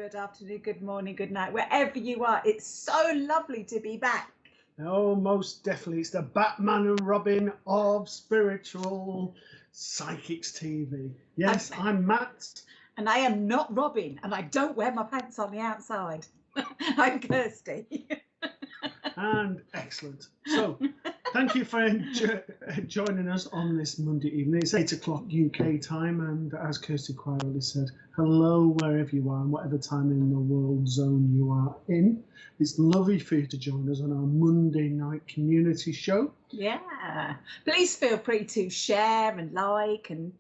good afternoon, good morning, good night, wherever you are. It's so lovely to be back. Oh, most definitely. It's the Batman and Robin of Spiritual Psychics TV. Yes, I'm Matt. And I am not Robin, and I don't wear my pants on the outside. I'm Kirsty. And excellent. So, thank you for joining us on this Monday evening. It's 8 o'clock UK time, and as Kirsty quite rightly said, hello wherever you are and whatever time in the world zone you are in. It's lovely for you to join us on our Monday night community show. Yeah. Please feel free to share and like and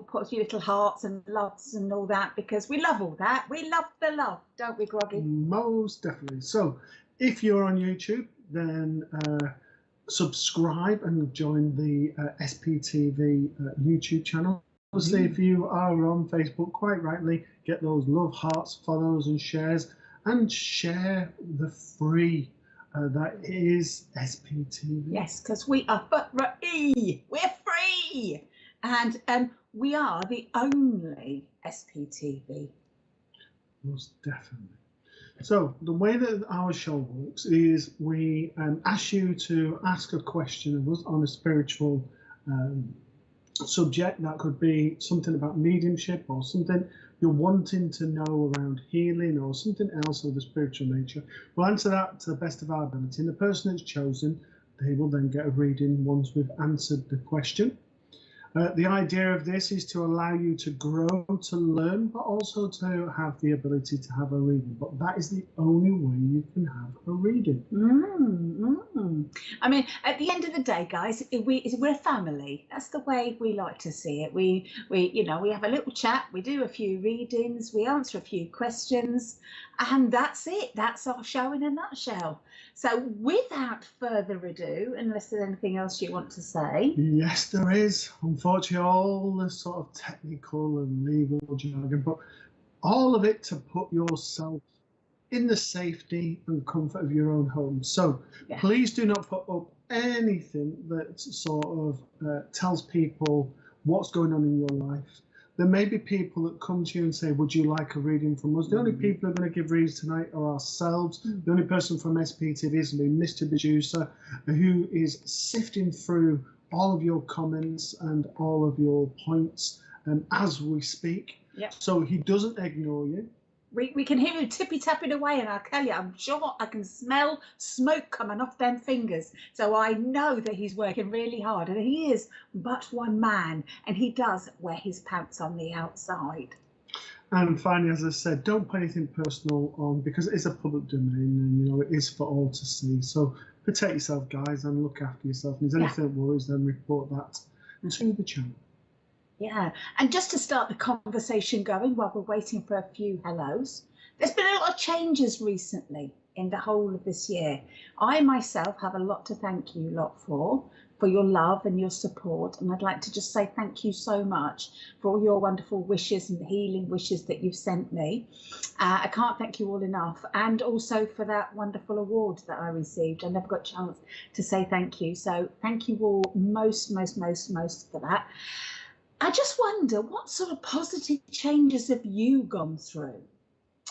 put a few little hearts and loves and all that, because we love all that. We love the love, don't we, Groggy? Most definitely. So, if you're on YouTube, then subscribe and join the SPTV YouTube channel. Obviously, if you are on Facebook, quite rightly, get those love hearts, follows and shares, and share the free that is SPTV. Yes, because we are free. We're free. And we are the only SPTV. Most definitely. So the way that our show works is we ask you to ask a question of us on a spiritual subject. That could be something about mediumship or something you're wanting to know around healing or something else of the spiritual nature. We'll answer that to the best of our ability. And the person that's chosen, they will then get a reading once we've answered the question. The idea of this is to allow you to grow, to learn, but also to have the ability to have a reading. But that is the only way you can have a reading. I mean, at the end of the day, guys, we're a family. That's the way we like to see it. We have a little chat. We do a few readings. We answer a few questions, and that's it. That's our show in a nutshell. So, without further ado, unless there's anything else you want to say. Yes, there is. Unfortunately, all the sort of technical and legal jargon, but all of it to put yourself in the safety and comfort of your own home. So please do not put up anything that sort of tells people what's going on in your life. There may be people that come to you and say, would you like a reading from us? The only people who are going to give readings tonight are ourselves. The only person from SPTV is going to be Mr. Producer, who is sifting through all of your comments and all of your points as we speak. Yep. So he doesn't ignore you. We can hear you tippy-tapping away, and I'll tell you, I'm sure I can smell smoke coming off them fingers. So I know that he's working really hard, and he is but one man, and he does wear his pants on the outside. And finally, as I said, don't put anything personal on, because it is a public domain, and it is for all to see. So protect yourself, guys, and look after yourself. And if there's anything that worries, then report that to the channel. Yeah, and just to start the conversation going while we're waiting for a few hellos, there's been a lot of changes recently in the whole of this year. I myself have a lot to thank you lot for your love and your support, and I'd like to just say thank you so much for all your wonderful wishes and healing wishes that you've sent me. I can't thank you all enough, and also for that wonderful award that I received. I never got a chance to say thank you, so thank you all most for that. I just wonder, what sort of positive changes have you gone through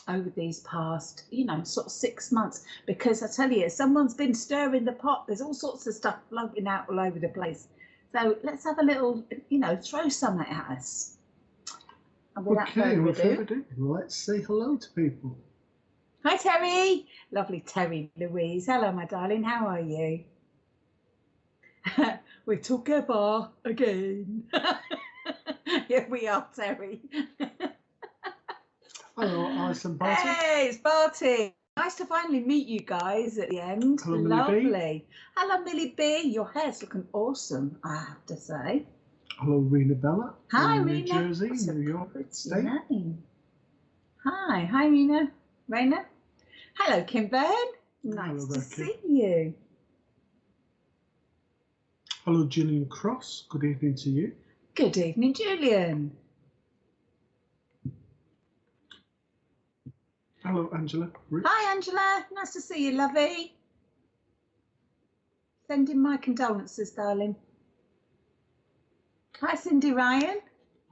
over these past, sort of 6 months? Because I tell you, someone's been stirring the pot. There's all sorts of stuff floating out all over the place. So let's have a little, throw something at us. And without further ado, let's say hello to people. Hi, Terry. Lovely Terry Louise. Hello, my darling. How are you? We're together again. Here we are, Terry. Hello, Alison Barty. Hey, it's Barty. Nice to finally meet you guys at the end. Hello, lovely. Millie B. Hello, Millie B. Your hair's looking awesome, I have to say. Hello, Rena Bella. Hi, New Rena. Jersey, That's New York State. Name. Hi, Rena. Hello, Kim Byrne. Nice to see you. Hello, Gillian Cross. Good evening to you. Good evening, Julian. Hello, Angela. Rich. Hi, Angela. Nice to see you, lovey. Sending my condolences, darling. Hi, Cindy Ryan.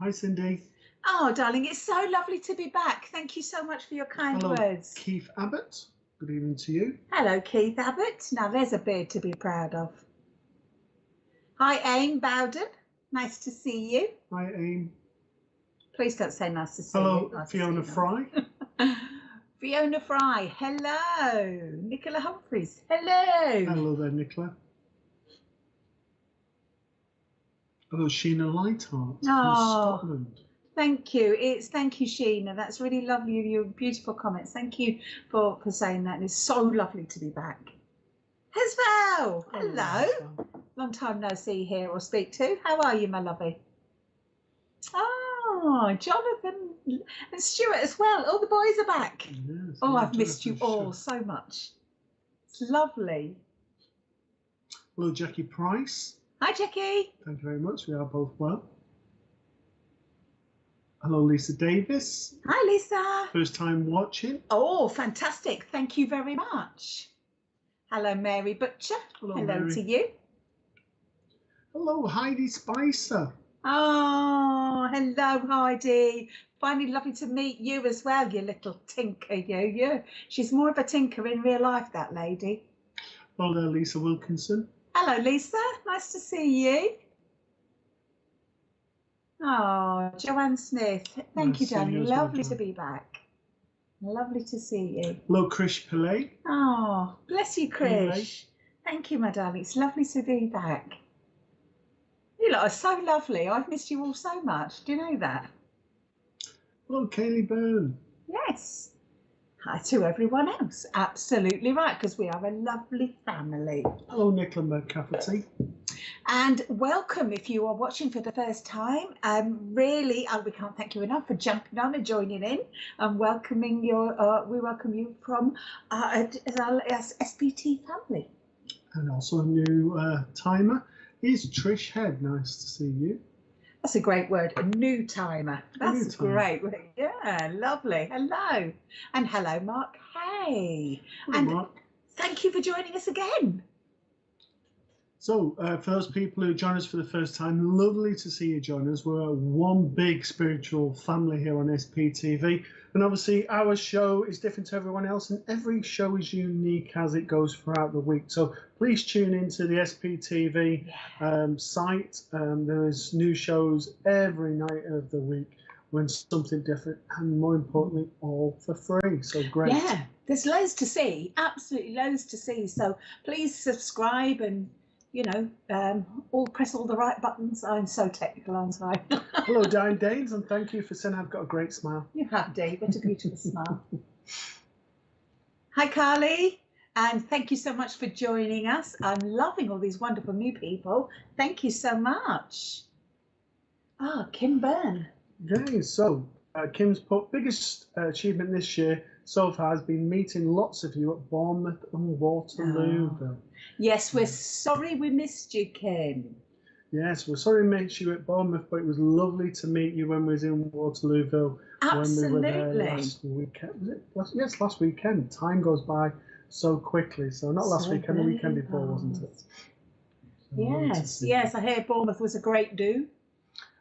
Hi, Cindy. Oh, darling, it's so lovely to be back. Thank you so much for your kind Hello, words. Keith Abbott. Good evening to you. Hello, Keith Abbott. Now, there's a beard to be proud of. Hi, Aim Bowden. Nice to see you. Hi, Aim. Please don't say nice to see Hello, you. Nice Fiona Fry. Fiona Fry. Hello. Nicola Humphreys. Hello. Hello there, Nicola. Hello, Sheena Lightheart from Scotland. Thank you. Thank you, Sheena. That's really lovely. Your beautiful comments. Thank you for saying that. It's so lovely to be back. Hesvel. Hello. Long time no see, hear or speak to. How are you, my lovey? Oh, Jonathan and Stuart as well. All the boys are back. Yes, oh, yeah, I've missed you all so much. It's lovely. Hello, Jackie Price. Hi, Jackie. Thank you very much. We are both well. Hello, Lisa Davis. Hi, Lisa. First time watching. Oh, fantastic. Thank you very much. Hello, Mary Butcher. Hello, Hello Mary. to you. Hello, Heidi Spicer. Oh, hello, Heidi. Finally lovely to meet you as well, you little tinker, you. She's more of a tinker in real life, that lady. Hello there, Lisa Wilkinson. Hello, Lisa. Nice to see you. Oh, Joanne Smith. Thank you, darling. Lovely to be back. Lovely to see you. Hello, Krish Pillay. Oh, bless you, Krish. Thank you, my darling. It's lovely to be back. You lot are so lovely. I've missed you all so much. Do you know that? Hello, Kaylee Byrne. Yes. Hi to everyone else. Absolutely right, because we are a lovely family. Hello, Nicola McCafferty. And welcome if you are watching for the first time. Really, we can't thank you enough for jumping on and joining in and welcoming we welcome you from our SPT family. And also a new timer is Trish Head. Nice to see you. That's a great word, a new timer. That's great. Yeah, lovely. Hello. And hello, Mark. Hey. Hello, and Mark. Thank you for joining us again. So, for those people who join us for the first time, lovely to see you join us. We're one big spiritual family here on SPTV. And obviously, our show is different to everyone else, and every show is unique as it goes throughout the week. So, please tune into the SPTV site. There is new shows every night of the week when something different, and more importantly, all for free. So, great. Yeah, there's loads to see, absolutely loads to see. So, please subscribe and press all the right buttons. I'm so technical, aren't I? Hello, Diane Danes, and thank you for saying I've got a great smile. You have, Dave. What a beautiful smile. Hi, Carly, and thank you so much for joining us. I'm loving all these wonderful new people. Thank you so much. Kim Byrne. Okay, so Kim's put biggest achievement this year so far has been meeting lots of you at Bournemouth and Waterloo. Yes, we're sorry we missed you, Kim. Yes, we're sorry we missed you at Bournemouth, but it was lovely to meet you when we was in Waterlooville. Absolutely. When we were there last weekend. Was it last weekend. Time goes by so quickly. So not last weekend, the weekend before, wasn't it? So yes. I heard Bournemouth was a great do.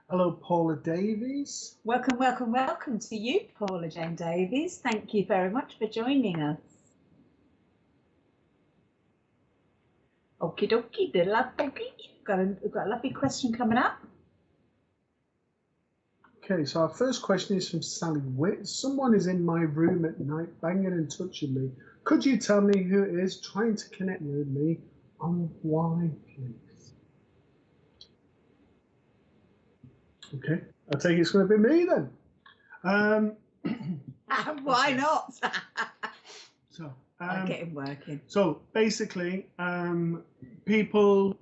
Hello, Paula Davies. Welcome, welcome, welcome to you, Paula Jane Davies. Thank you very much for joining us. Okie dokie, we've got a lovely question coming up. Okay, so our first question is from Sally Witt. Someone is in my room at night banging and touching me. Could you tell me who it is trying to connect with me and why, please? Okay, I take it's going to be me then. Why not? So I'll get him working. So basically, people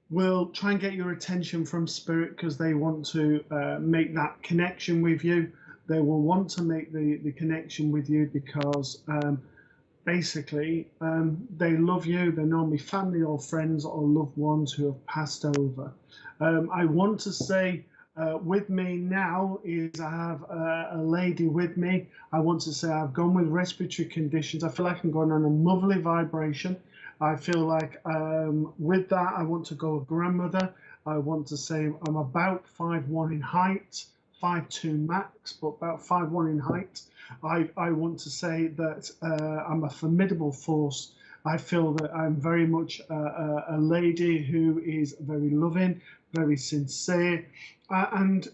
will try and get your attention from spirit because they want to make that connection with you. They will want to make the connection with you because basically they love you. They're normally family or friends or loved ones who have passed over. I want to say with me now is I have a lady with me. I want to say I've gone with respiratory conditions. I feel like I'm going on a motherly vibration. I feel like with that, I want to go with grandmother. I want to say I'm about 5'1" in height, 5'2" max, but about 5'1" in height. I want to say that I'm a formidable force. I feel that I'm very much a lady who is very loving, very sincere, and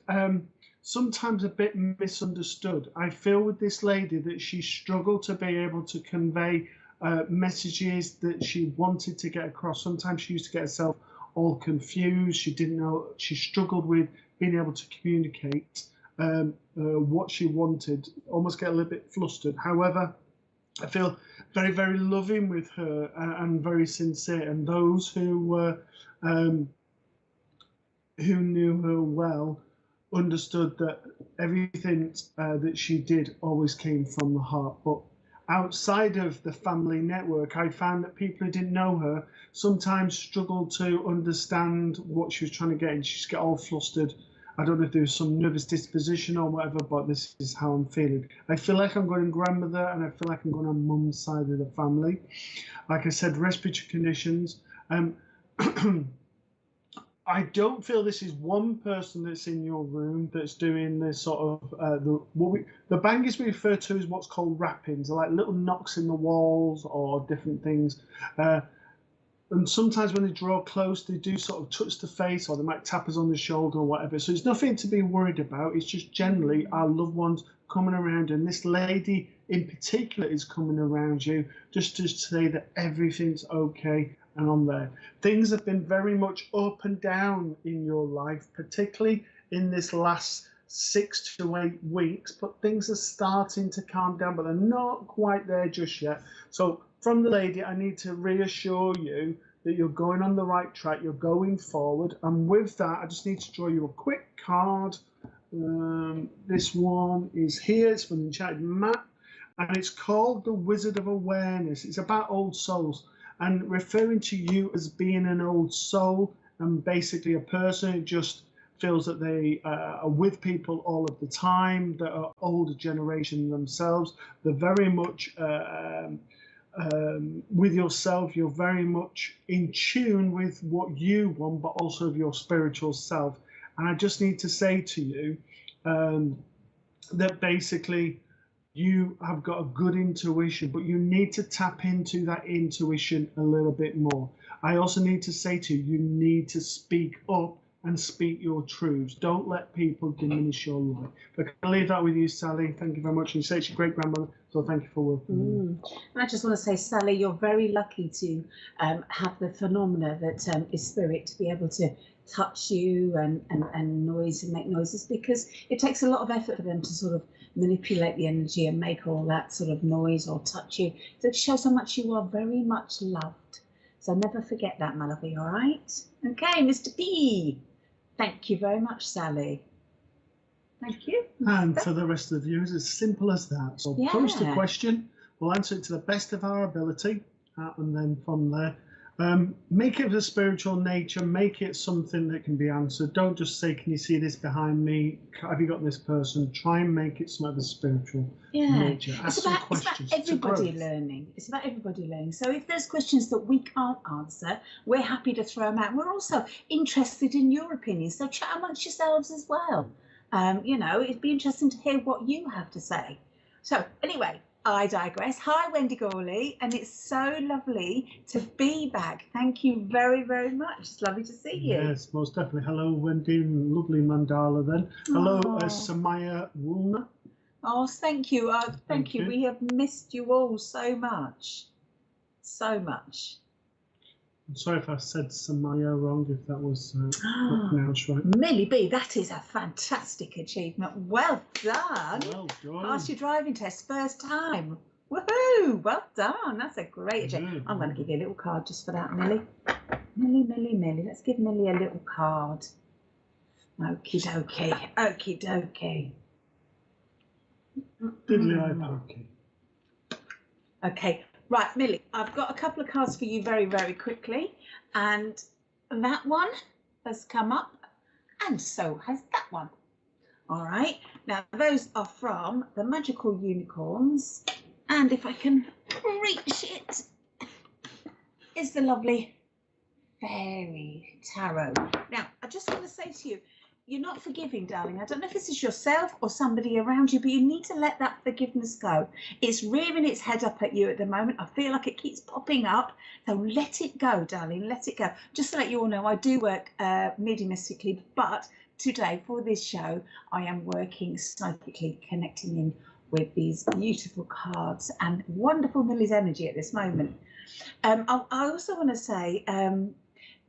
sometimes a bit misunderstood. I feel with this lady that she struggled to be able to convey messages that she wanted to get across. Sometimes she used to get herself all confused. She didn't know, she struggled with being able to communicate what she wanted, almost get a little bit flustered. However, I feel very, very loving with her and very sincere. And those who knew her well understood that everything that she did always came from the heart. But outside of the family network, I found that people who didn't know her sometimes struggled to understand what she was trying to get, and she'd get all flustered. I don't know if there was some nervous disposition or whatever, but this is how I'm feeling. I feel like I'm going grandmother, and I feel like I'm going on mum's side of the family. Like I said, respiratory conditions. I don't feel this is one person that's in your room that's doing this sort of the bangers we refer to as what's called rappings. They're like little knocks in the walls or different things. And sometimes when they draw close, they do sort of touch the face, or they might tap us on the shoulder or whatever. So it's nothing to be worried about. It's just generally our loved ones coming around, and this lady in particular is coming around you just to say that everything's okay. And on there, things have been very much up and down in your life, particularly in this last 6 to 8 weeks, but things are starting to calm down, but they're not quite there just yet. So from the lady, I need to reassure you that you're going on the right track, you're going forward. And with that, I just need to draw you a quick card. This one is here, it's from the enchanted Matt, and it's called the Wizard of Awareness. It's about old souls, and referring to you as being an old soul, and basically a person who just feels that they are with people all of the time, that are older generation themselves. They're very much with yourself. You're very much in tune with what you want, but also of your spiritual self. And I just need to say to you that basically you have got a good intuition, but you need to tap into that intuition a little bit more. I also need to say to you, you need to speak up and speak your truths. Don't let people diminish your life. But I'll leave that with you, Sally. Thank you very much. And you say it's your great grandmother, so thank you for working. And I just want to say, Sally, you're very lucky to have the phenomena that is spirit, to be able to touch you and noise and make noises, because it takes a lot of effort for them to sort of manipulate the energy and make all that sort of noise or touch you. So it shows how much you are very much loved. So never forget that, my lovey, all right? Okay, Mr. P. Thank you very much, Sally. Thank you. And for the rest of the viewers, it's simple as that. So post a question, we'll answer it to the best of our ability, and then from there, make it of a spiritual nature, make it something that can be answered. Don't just say, can you see this behind me? Have you got this person? Try and make it some other spiritual nature. It's about everybody learning. It's about everybody learning. So if there's questions that we can't answer, we're happy to throw them out. We're also interested in your opinions. So chat amongst yourselves as well. You know, it'd be interesting to hear what you have to say. So anyway, I digress. Hi, Wendy Gawley, and it's so lovely to be back. Thank you very, very much. It's lovely to see you. Yes, most definitely. Hello, Wendy. Lovely mandala then. Hello, Samaya Woolner. Oh, thank you. Thank you. We have missed you all so much. So much. I'm sorry if I said Samaya wrong, if that was not pronounced right. Millie B, that is a fantastic achievement. Well done. Well done. Passed your driving test first time. Woohoo! Well done. That's a great achievement. I'm going to give you a little card just for that, Millie. Millie. Let's give Millie a little card. Okie dokie. Diddly-eye-pokey. Okay. Right, Millie, I've got a couple of cards for you very, very quickly. And that one has come up, and so has that one. All right. Now, those are from the Magical Unicorns. And if I can reach it, is the lovely Fairy Tarot. Now, I just want to say to you, you're not forgiving, darling. I don't know if this is yourself or somebody around you, but you need to let that forgiveness go. It's rearing its head up at you at the moment. I feel like it keeps popping up. So let it go, darling. Let it go. Just to let you all know, I do work mediumistically, but today for this show, I am working psychically, connecting in with these beautiful cards and wonderful Millie's energy at this moment. I also want to say,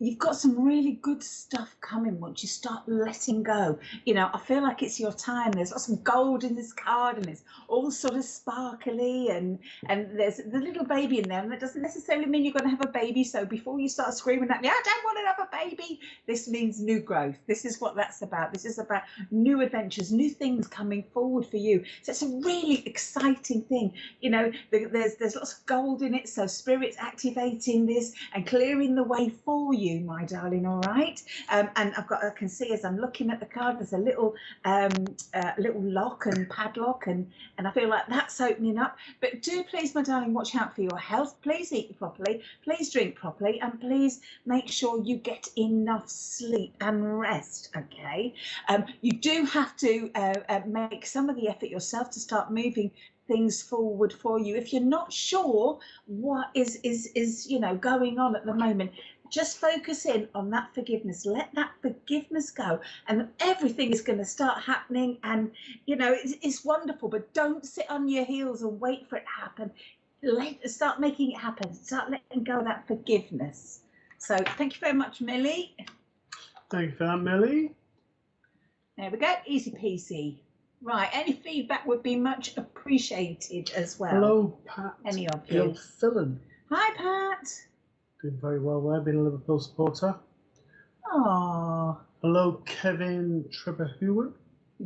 you've got some really good stuff coming once you start letting go. You know, I feel like it's your time. There's lots of gold in this card, and it's all sort of sparkly, and there's the little baby in there, and that doesn't necessarily mean you're going to have a baby. So before you start screaming at me, I don't want to have a baby, this means new growth. This is what that's about. This is about new adventures, new things coming forward for you. So it's a really exciting thing. You know, there's lots of gold in it, so spirit's activating this and clearing the way for you, my darling. All right. And I can see as I'm looking at the card, there's a little lock and padlock, and I feel like that's opening up. But do please, my darling, watch out for your health. Please eat properly, please drink properly, and please make sure you get enough sleep and rest. Okay. You do have to make some of the effort yourself to start moving things forward for you. If you're not sure what is you know going on at the moment, just focus in on that forgiveness. Let that forgiveness go, and everything is going to start happening. And you know it's wonderful. But don't sit on your heels and wait for it to happen. Start making it happen. Start letting go of that forgiveness. So thank you very much, Millie. Thank you for that, Millie. There we go. Easy peasy. Right. Any feedback would be much appreciated as well. Hello, Pat. Any of you? Gilfillan. Hi, Pat. Doing very well there, being a Liverpool supporter. Oh. Hello, Kevin Trebehuan.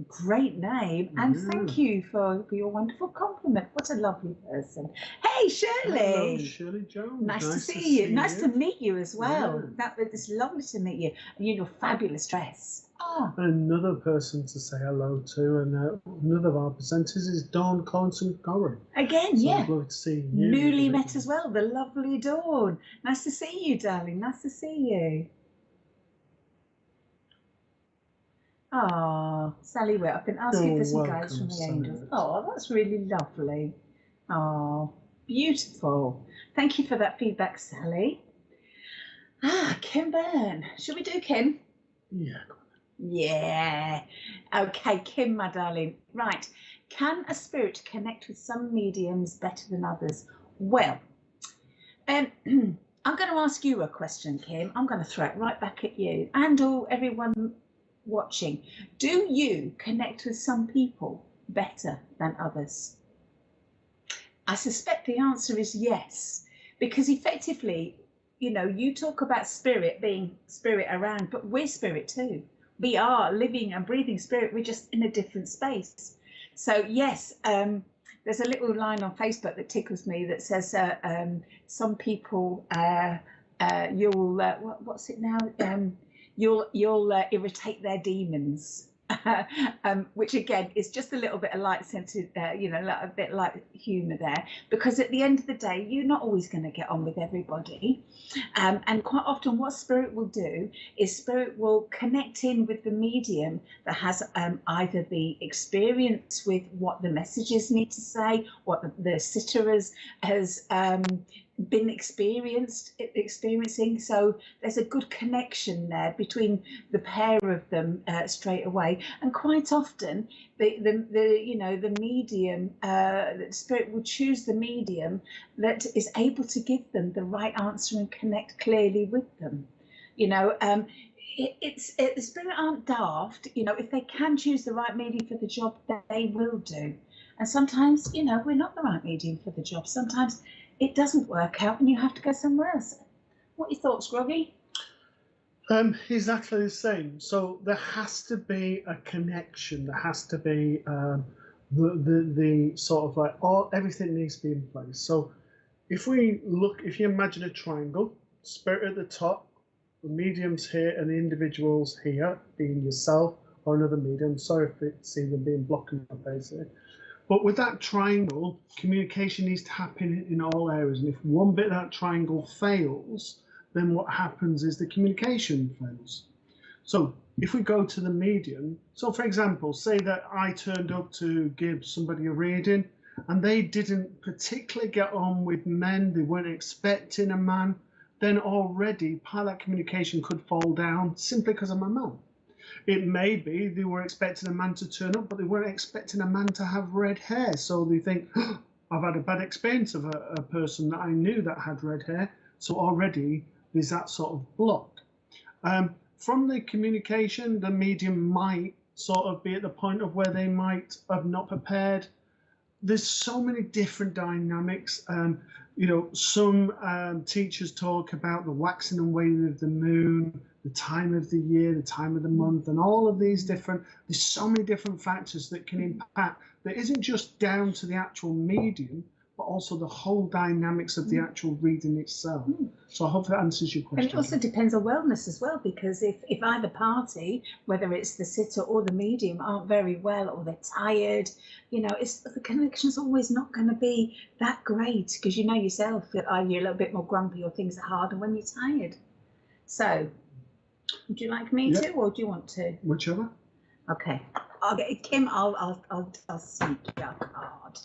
Great name, and thank you for your wonderful compliment. What a lovely person. Hey, Shirley. Hello, Shirley Jones. Nice to see you. Nice to meet you as well. Yeah. It's lovely to meet you. And your fabulous dress. Oh. Another person to say hello to, and another of our presenters is Dawn Collinson-Corrin. Again, so yeah. I'd love to see you. Newly met as well, the lovely Dawn. Nice to see you, darling. Nice to see you. Oh, Sally Witt, I've been asking for some guides from the angels. Oh, that's really lovely. Oh, beautiful. Thank you for that feedback, Sally. Kim Byrne. Should we do Kim? Yeah. Yeah. Okay, Kim, my darling. Right. Can a spirit connect with some mediums better than others? Well, I'm going to ask you a question, Kim. I'm going to throw it right back at you and all everyone watching. Do you connect with some people better than others? I suspect the answer is yes, because effectively, you know, you talk about spirit being spirit around, but we're spirit too. We are living and breathing spirit. We're just in a different space. So yes, there's a little line on Facebook that tickles me that says some people you'll what's it now? You'll irritate their demons, which again is just a little bit of light-scented, you know, a bit like humour there, because at the end of the day, you're not always going to get on with everybody, and quite often what spirit will do is spirit will connect in with the medium that has either the experience with what the messages need to say, what the sitter has been experiencing. So there's a good connection there between the pair of them straight away, and quite often the you know the medium, the spirit will choose the medium that is able to give them the right answer and connect clearly with them. You know, the spirit aren't daft. You know, if they can choose the right medium for the job, they will do. And sometimes, you know, we're not the right medium for the job. Sometimes it doesn't work out and you have to go somewhere else. What are your thoughts, Groggy? Exactly the same. So there has to be a connection. There has to be the sort of like everything needs to be in place. So if you imagine a triangle, spirit at the top, the mediums here and the individuals here, being yourself or another medium. Sorry if it's even being blocking my face here. But with that triangle, communication needs to happen in all areas. And if one bit of that triangle fails, then what happens is the communication fails. So if we go to the medium, so for example, say that I turned up to give somebody a reading and they didn't particularly get on with men, they weren't expecting a man, then already part of that communication could fall down simply because I'm a man. It may be they were expecting a man to turn up, but they weren't expecting a man to have red hair. So they think, oh, I've had a bad experience of a person that I knew that had red hair. So already there's that sort of block. From the communication, the medium might sort of be at the point of where they might have not prepared. There's so many different dynamics. You know, some teachers talk about the waxing and waning of the moon, the time of the year, the time of the month, and all of these different, there's so many different factors that can impact, that isn't just down to the actual medium, but also the whole dynamics of the actual reading itself. So I hope that answers your question. And it also depends on wellness as well, because if either party, whether it's the sitter or the medium, aren't very well or they're tired, you know, the connection's always not going to be that great, because you know yourself that you're a little bit more grumpy or things are harder when you're tired. So would you like me to, or do you want to? Whichever. Okay. Kim, I'll sneak you a card,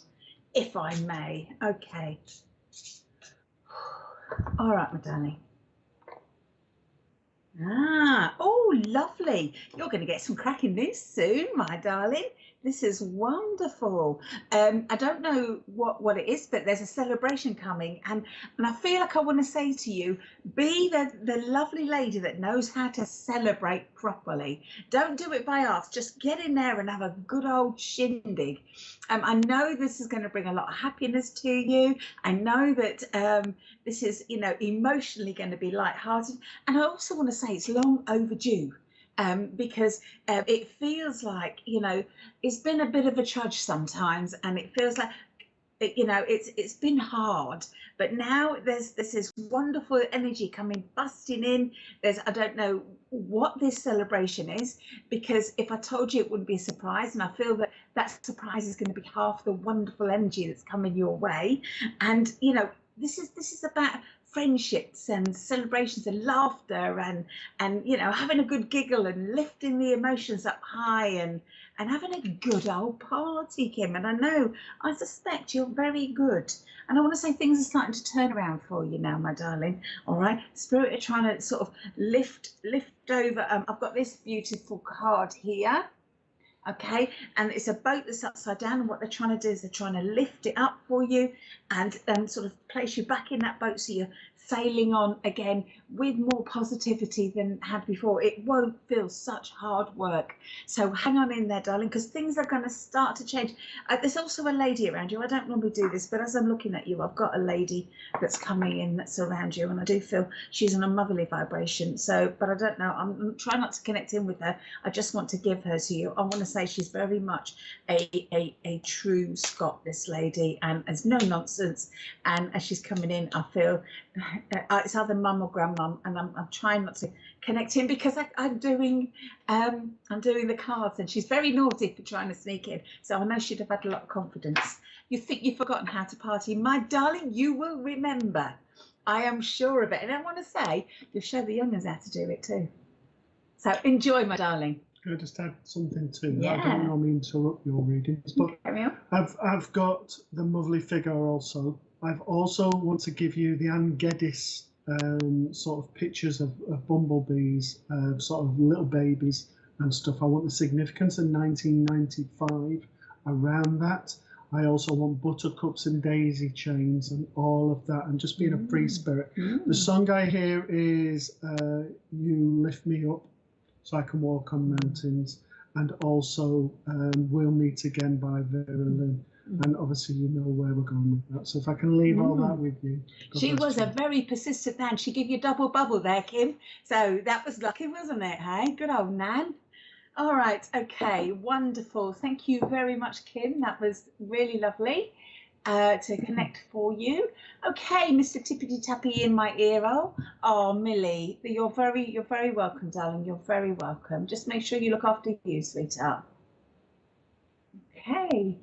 if I may. Okay. All right, my darling. Oh, lovely. You're going to get some cracking news soon, my darling. This is wonderful. I don't know what it is, but there's a celebration coming, and I feel like I want to say to you, be the lovely lady that knows how to celebrate properly. Don't do it by half. Just get in there and have a good old shindig. I know this is going to bring a lot of happiness to you. I know that this is, you know, emotionally going to be lighthearted, and I also want to say it's long overdue. Because it feels like, you know, it's been a bit of a trudge sometimes, and it feels like, you know, it's been hard, but now there's this wonderful energy coming busting in. I don't know what this celebration is, because if I told you, it wouldn't be a surprise, and I feel that that surprise is going to be half the wonderful energy that's coming your way. And you know, this is about friendships and celebrations and laughter and you know, having a good giggle and lifting the emotions up high and having a good old party, Kim. And I suspect you're very good, and I want to say things are starting to turn around for you now, my darling. All right, Spirit are trying to sort of lift over. I've got this beautiful card here. Okay, and it's a boat that's upside down, and what they're trying to do is they're trying to lift it up for you and sort of place you back in that boat, so you're sailing on again with more positivity than had before. It won't feel such hard work, so hang on in there, darling, because things are going to start to change. There's also a lady around you. I don't normally do this, but as I'm looking at you, I've got a lady that's coming in that's around you, and I do feel she's on a motherly vibration. So, but I don't know, I'm trying not to connect in with her. I just want to give her to you. I want to say she's very much a true Scot, this lady, and there's no nonsense. And as she's coming in, I feel it's either mum or grandmum, and I'm trying not to connect in because I'm doing the cards, and she's very naughty for trying to sneak in. So I know she'd have had a lot of confidence. You think you've forgotten how to party, my darling? You will remember. I am sure of it. And I want to say you've shown the youngers how to do it too. So enjoy, my darling. Can I just add something too? Yeah. I don't normally interrupt your readings, but I've got the motherly figure also. I've also want to give you the Anne Geddes sort of pictures of bumblebees, sort of little babies and stuff. I want the significance in 1995 around that. I also want buttercups and daisy chains and all of that, and just being a free spirit. The song I hear is You Lift Me Up So I Can Walk on Mountains, and also We'll Meet Again by Vera Lynn. And obviously you know where we're going with that. So if I can leave all that with you. She was a very persistent Nan. She gave you a double bubble there, Kim. So that was lucky, wasn't it? Hey, good old Nan. All right, okay, wonderful. Thank you very much, Kim. That was really lovely to connect for you. Okay, Mr. Tippity Tappy in my ear. Oh, Millie, you're very welcome, darling. You're very welcome. Just make sure you look after you, sweetheart. Okay.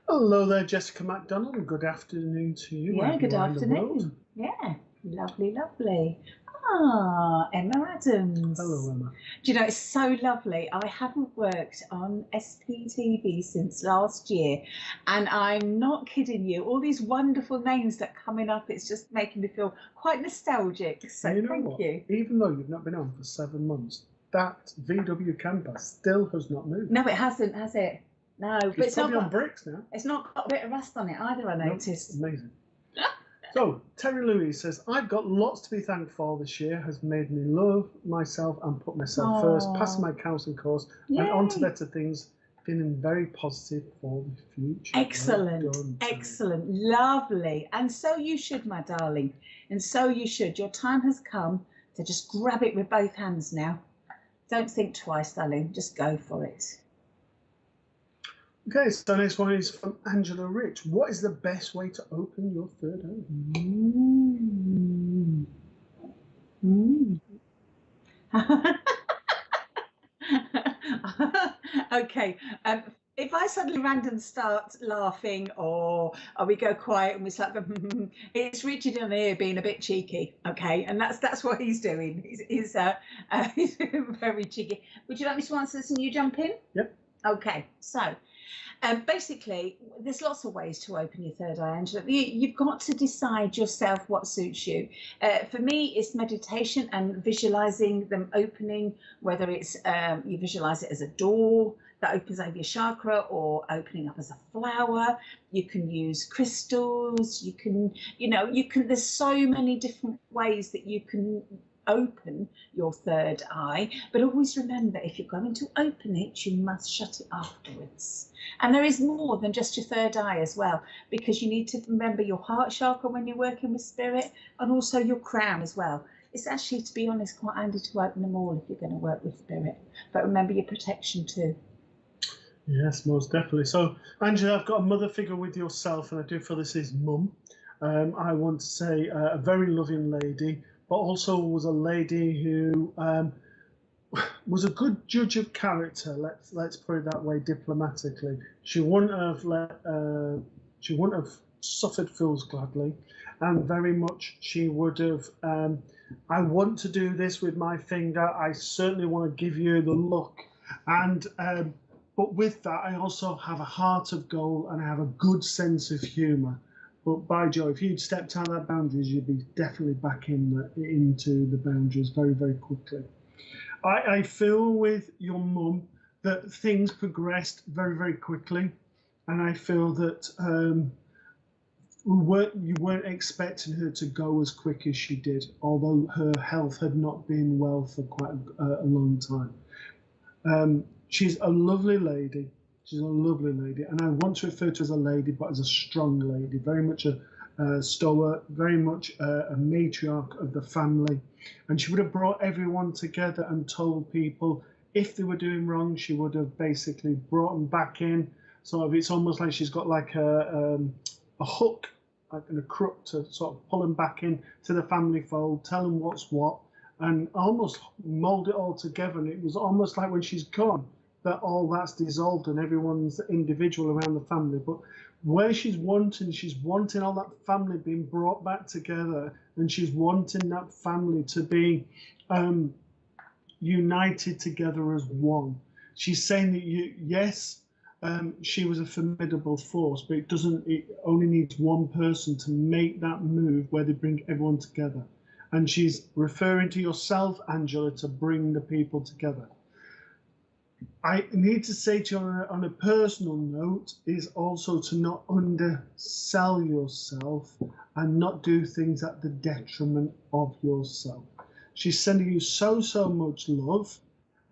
Hello there, Jessica MacDonald. Good afternoon to you. Yeah, good afternoon. Yeah, lovely, lovely. Ah, Emma Adams. Hello, Emma. Do you know, it's so lovely. I haven't worked on SPTV since last year, and I'm not kidding you. All these wonderful names that are coming up, it's just making me feel quite nostalgic. So You know thank what? you. Even though you've not been on for 7 months, that VW camper still has not moved. No, it hasn't, has it? No, but It's probably on bricks now. It's not got a bit of rust on it either, I noticed. Amazing. So, Terry Louise says, I've got lots to be thankful for this year, has made me love myself and put myself first, passing my counselling course, and on to better things, feeling very positive for the future. Excellent, Well done, excellent, lovely. And so you should, my darling, and so you should. Your time has come to just grab it with both hands now. Don't think twice, darling, just go for it. Okay, so the next one is from Angela Rich. What is the best way to open your third eye? Okay, if I suddenly random start laughing or we go quiet and we start going, it's Richard in here being a bit cheeky, okay, and that's what he's doing. He's very cheeky. Would you like me to answer this and you jump in? Yep. Okay, so basically, there's lots of ways to open your third eye, Angela. You've got to decide yourself what suits you. For me, it's meditation and visualizing them opening, whether it's you visualize it as a door that opens over your chakra or opening up as a flower. You can use crystals. You can, there's so many different ways that you can open your third eye, but always remember, if you're going to open it, you must shut it afterwards. And there is more than just your third eye as well, because you need to remember your heart chakra when you're working with spirit, and also your crown as well. It's actually, to be honest, quite handy to open them all if you're going to work with spirit, but remember your protection too. Yes, most definitely. So, Angela, I've got a mother figure with yourself, and I do feel this is Mum. I want to say a very loving lady, but also was a lady who was a good judge of character. Let's put it that way, diplomatically. She wouldn't have suffered fools gladly, and very much she would have. I want to do this with my finger. I certainly want to give you the look, and but with that, I also have a heart of gold, and I have a good sense of humour. But by Jove, if you'd stepped out of that boundaries, you'd be definitely back into the boundaries very, very quickly. I feel with your mum that things progressed very, very quickly. And I feel that you weren't expecting her to go as quick as she did, although her health had not been well for quite a long time. She's a lovely lady. She's a lovely lady, and I want to refer to her as a lady, but as a strong lady, very much a stoic, very much a matriarch of the family. And she would have brought everyone together and told people if they were doing wrong, she would have basically brought them back in. Sort of, it's almost like she's got like a hook, like a crook to sort of pull them back in to the family fold, tell them what's what, and almost mold it all together. And it was almost like when she's gone, that all that's dissolved and everyone's individual around the family. But where she's wanting all that family being brought back together, and she's wanting that family to be united together as one. She's saying that she was a formidable force, but it only needs one person to make that move where they bring everyone together. And she's referring to yourself, Angela, to bring the people together. I need to say to you on a personal note is also to not undersell yourself and not do things at the detriment of yourself. She's sending you so much love,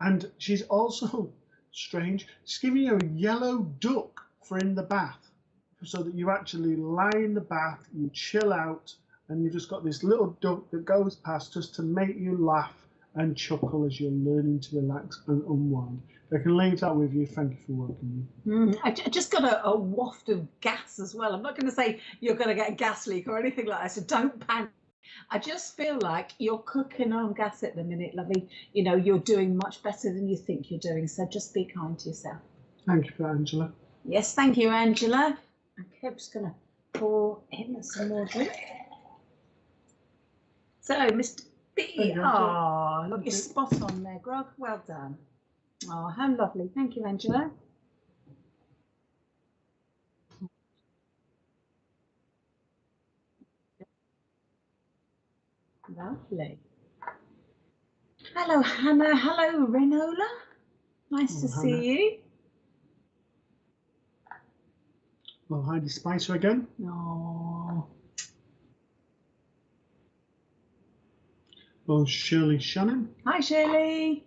and she's also strange. She's giving you a yellow duck for in the bath, so that you actually lie in the bath, you chill out, and you've just got this little duck that goes past just to make you laugh and chuckle as you're learning to relax and unwind. I can leave that with you. Thank you for working with me. I just got a waft of gas as well. I'm not going to say you're going to get a gas leak or anything like that, so don't panic. I just feel like you're cooking on gas at the minute, lovey. You're doing much better than you think you're doing, so just be kind to yourself. Thank you for that, Angela. Yes, thank you, Angela. Okay, I'm just going to pour in some more drink. So, B. Oh, look, you're spot on there, Grog. Well done. Oh, how lovely. Thank you, Angela. Lovely. Hello, Hannah. Hello, Renola. Nice to see you. Well, Heidi Spicer again. Oh. Well, Shirley Shannon. Hi, Shirley.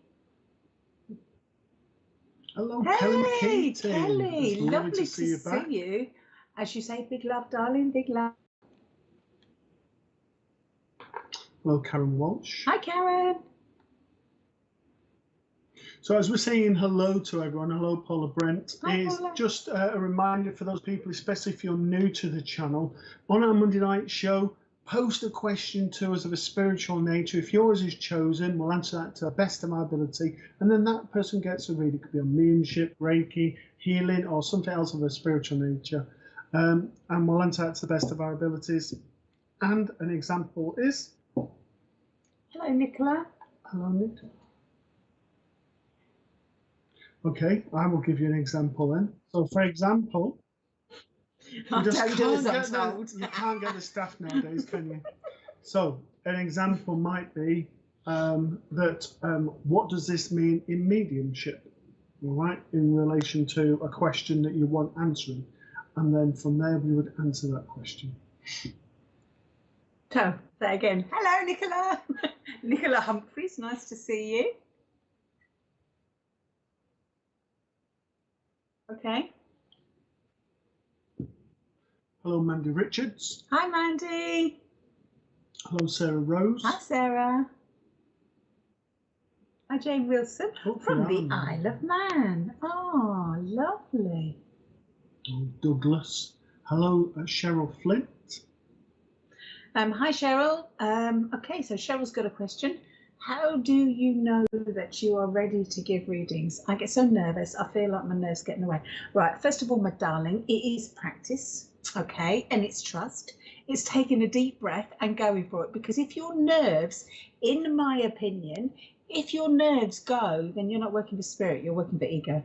Hello, hey, Kelly McKean. Kelly. Lovely to see you back. See you. As you say, big love, darling. Big love. Well, Karen Walsh. Hi, Karen. So as we're saying hello to everyone, hello Paula Brent, is Paula. Just a reminder for those people, especially if you're new to the channel, on our Monday night show, post a question to us of a spiritual nature. If yours is chosen, we'll answer that to the best of our ability, and then that person gets a read. It could be on mediumship, Reiki, healing, or something else of a spiritual nature, and we'll answer that to the best of our abilities. And an example is... Hello, Nicola. Hello, Nicola. Okay, I will give you an example then. So, for example, you can't get the staff nowadays, can you? So, an example might be what does this mean in mediumship? All right, in relation to a question that you want answering, and then from there we would answer that question. So, say again. Hello, Nicola. Nicola Humphreys, nice to see you. Okay. Hello, Mandy Richards. Hi, Mandy. Hello, Sarah Rose. Hi, Sarah. Hi, Jane Wilson from the Isle of Man. Oh, lovely. Oh, Douglas. Hello, Cheryl Flint. Hi, Cheryl. Okay, so Cheryl's got a question. How do you know that you are ready to give readings? I get so nervous. I feel like my nerves getting away. Right, first of all, my darling, it is practice, okay, and it's trust. It's taking a deep breath and going for it, because if your nerves, in my opinion, if your nerves go, then you're not working for spirit, you're working for ego.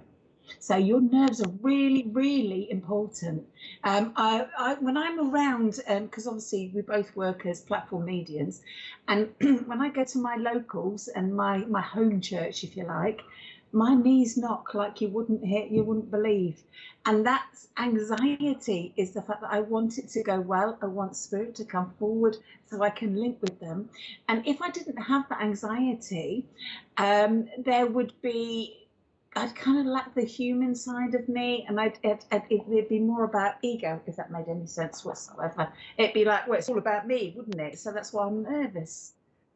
So your nerves are really, really important. When I'm around, because obviously we both work as platform mediums, and when I go to my locals and my home church, if you like, my knees knock like you wouldn't believe. And that's anxiety, is the fact that I want it to go well. I want spirit to come forward so I can link with them. And if I didn't have that anxiety, there would be, I'd kind of lack the human side of me, and it'd be more about ego, if that made any sense whatsoever. It'd be like, well, it's all about me, wouldn't it? So that's why I'm nervous.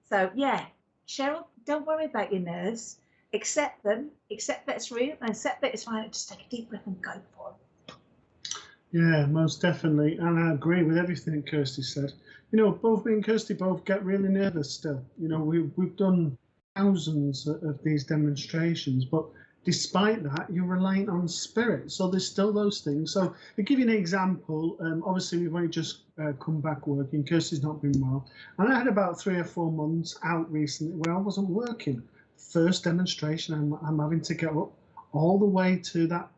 So yeah, Cheryl, don't worry about your nerves. Accept them, accept that it's real, and accept that it's fine. Just take a deep breath and go for it. Yeah, most definitely. And I agree with everything Kirsty said. You know, both me and Kirsty both get really nervous still. You know, we've done thousands of these demonstrations, but despite that, you're relying on spirit. So there's still those things. So to give you an example, obviously we've only just come back working. Kirsty's not been well. And I had about 3 or 4 months out recently where I wasn't working. First demonstration, I'm having to get up all the way to that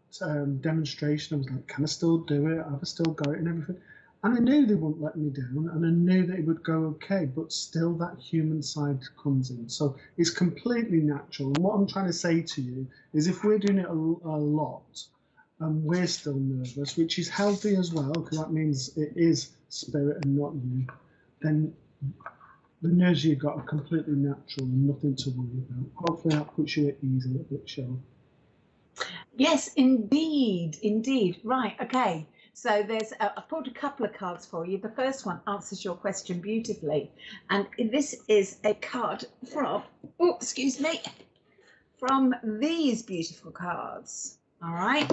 demonstration. I was like, can I still do it? Have I still got it and everything? And I knew they wouldn't let me down, and I knew that it would go okay, but still that human side comes in. So it's completely natural. And what I'm trying to say to you is, if we're doing it a lot and we're still nervous, which is healthy as well, because that means it is spirit and not you, then the nerves you've got are completely natural and nothing to worry about. Hopefully that puts you at ease a little bit, Cheryl. Yes, indeed, indeed. Right, okay. So I've pulled a couple of cards for you. The first one answers your question beautifully. And this is a card from, oh, excuse me, from these beautiful cards. All right.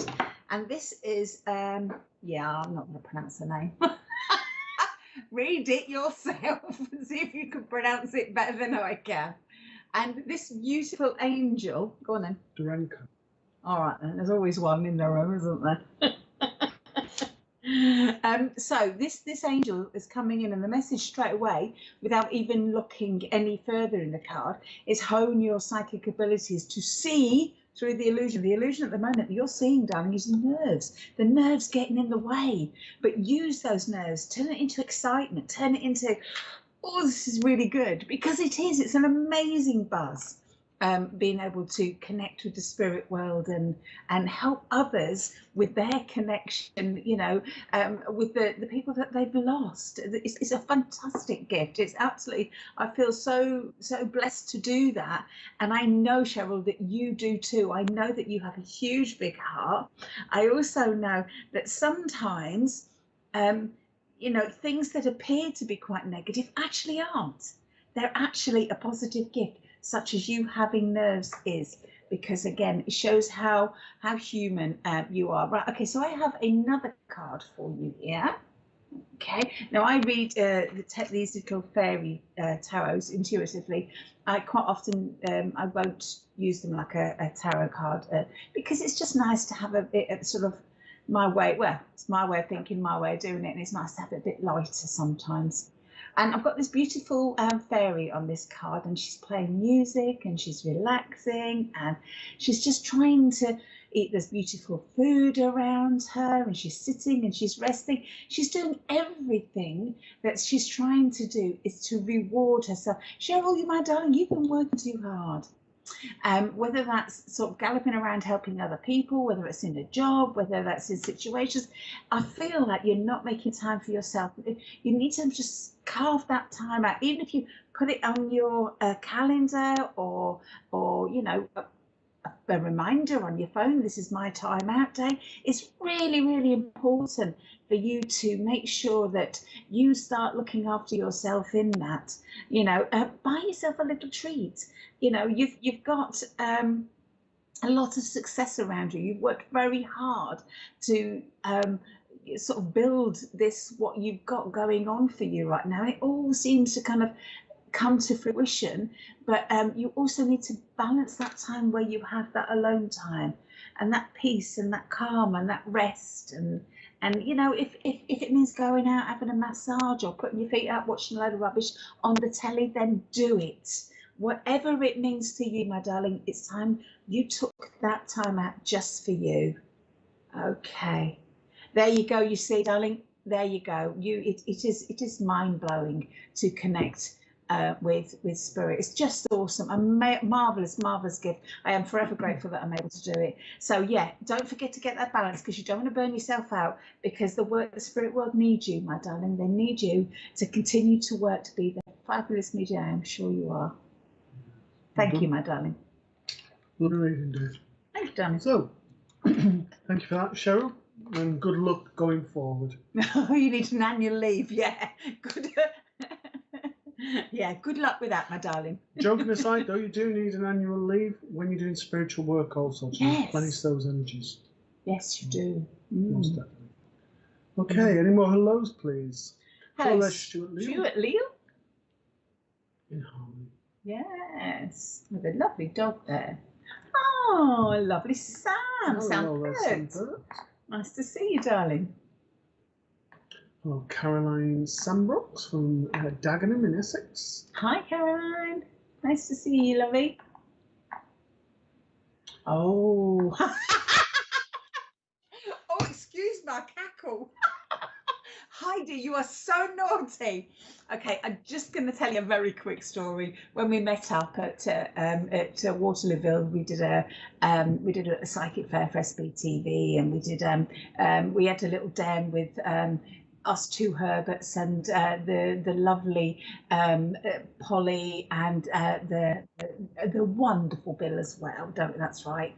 And this is, yeah, I'm not going to pronounce the name. Read it yourself and see if you can pronounce it better than I can. And this beautiful angel, go on then. Duranka. All right, then. There's always one in the room, isn't there? So this angel is coming in, and the message straight away, without even looking any further in the card, is hone your psychic abilities to see through the illusion. The illusion at the moment that you're seeing, darling, is nerves. The nerves getting in the way. But use those nerves, turn it into excitement, turn it into, oh, this is really good, because it is. It's an amazing buzz. Being able to connect with the spirit world and help others with their connection, you know, with the people that they've lost. It's a fantastic gift. It's absolutely, I feel so blessed to do that. And I know, Cheryl, that you do too. I know that you have a huge, big heart. I also know that sometimes, you know, things that appear to be quite negative actually aren't. They're actually a positive gift, such as you having nerves is, because again, it shows how human you are. Right, okay, so I have another card for you here. Okay, now I read these little fairy tarots intuitively. I quite often, I won't use them like a tarot card because it's just nice to have a bit sort of my way, well, it's my way of thinking, my way of doing it, and it's nice to have it a bit lighter sometimes. And I've got this beautiful fairy on this card, and she's playing music and she's relaxing and she's just trying to eat this beautiful food around her, and she's sitting and she's resting. She's doing everything that she's trying to do is to reward herself. Cheryl, you, my darling, you've been working too hard. Whether that's sort of galloping around helping other people, whether it's in a job, whether that's in situations, I feel like you're not making time for yourself. You need to just carve that time out, even if you put it on your calendar or you know, a reminder on your phone. This is my time out day. It's really, really important for you to make sure that you start looking after yourself in that. You know, buy yourself a little treat. You know, you've got a lot of success around you. You've worked very hard to sort of build this, what you've got going on for you right now. It all seems to kind of come to fruition, but you also need to balance that time where you have that alone time and that peace and that calm and that rest, and you know, if it means going out having a massage or putting your feet up watching a load of rubbish on the telly, then do it. Whatever it means to you, my darling, it's time you took that time out just for you. Okay, there you go. You see, darling, there you go. It is mind-blowing to connect with spirit. It's just awesome, a marvelous gift. I am forever grateful that I'm able to do it. So yeah, don't forget to get that balance, because you don't want to burn yourself out, because the spirit world needs you, my darling. They need you to continue to work to be the fabulous medium I am sure you are. Thank you, my darling. Lovely reading, Dave. Thank you, darling. So, thank you for that, Cheryl, and good luck going forward. You need an annual leave, yeah. Good. Yeah, good luck with that, my darling. Joking aside, though, you do need an annual leave when you're doing spiritual work also to replenish those energies. Yes, you do. Most definitely. Okay, any more hellos, please? Hello, Stuart Leal. Stuart Leal. In harmony. Yes, with a lovely dog there. Oh, lovely Sam. Sounds good. Nice to see you, darling. Hello, Caroline Sambrooks from Dagenham in Essex. Hi, Caroline. Nice to see you, lovey. Oh. Oh, excuse my cackle. Heidi, you are so naughty. Okay, I'm just going to tell you a very quick story. When we met up at Waterlooville, we did a psychic fair for SBTV, and we had a little den with us two Herberts and the lovely Polly and the wonderful Bill as well. That's right.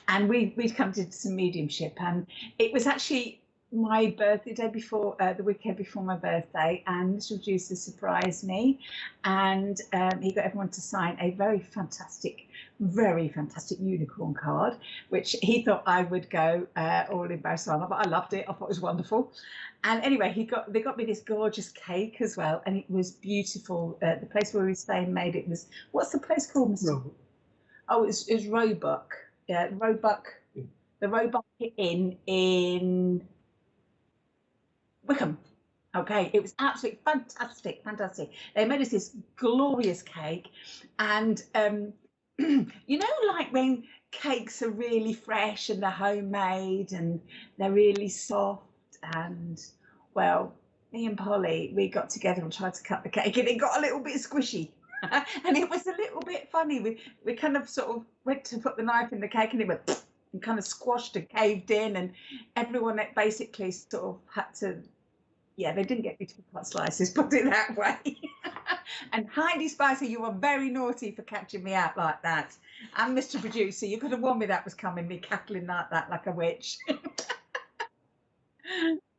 And we'd come to some mediumship, and it was actually my birthday day before, the weekend before my birthday, and Mr. Producer surprised me, and he got everyone to sign a very fantastic unicorn card, which he thought I would go all embarrassed on, but I loved it. I thought it was wonderful. And anyway, they got me this gorgeous cake as well, and it was beautiful. The place where we were staying made it was, what's the place called, Mr. Roebuck. Oh, it was Roebuck. Yeah, Roebuck. The Roebuck Inn in Wickham. Okay, it was absolutely fantastic, fantastic. They made us this glorious cake, and you know, like when cakes are really fresh and they're homemade and they're really soft, and well, me and Polly, we got together and tried to cut the cake, and it got a little bit squishy. And it was a little bit funny. We kind of sort of went to put the knife in the cake, and it went and kind of squashed and caved in, and everyone basically sort of had to, yeah, they didn't get me to cut slices, put it that way. And Heidi Spicer, you were very naughty for catching me out like that. And Mr. Producer, you could have warned me that was coming, me cackling like that, like a witch.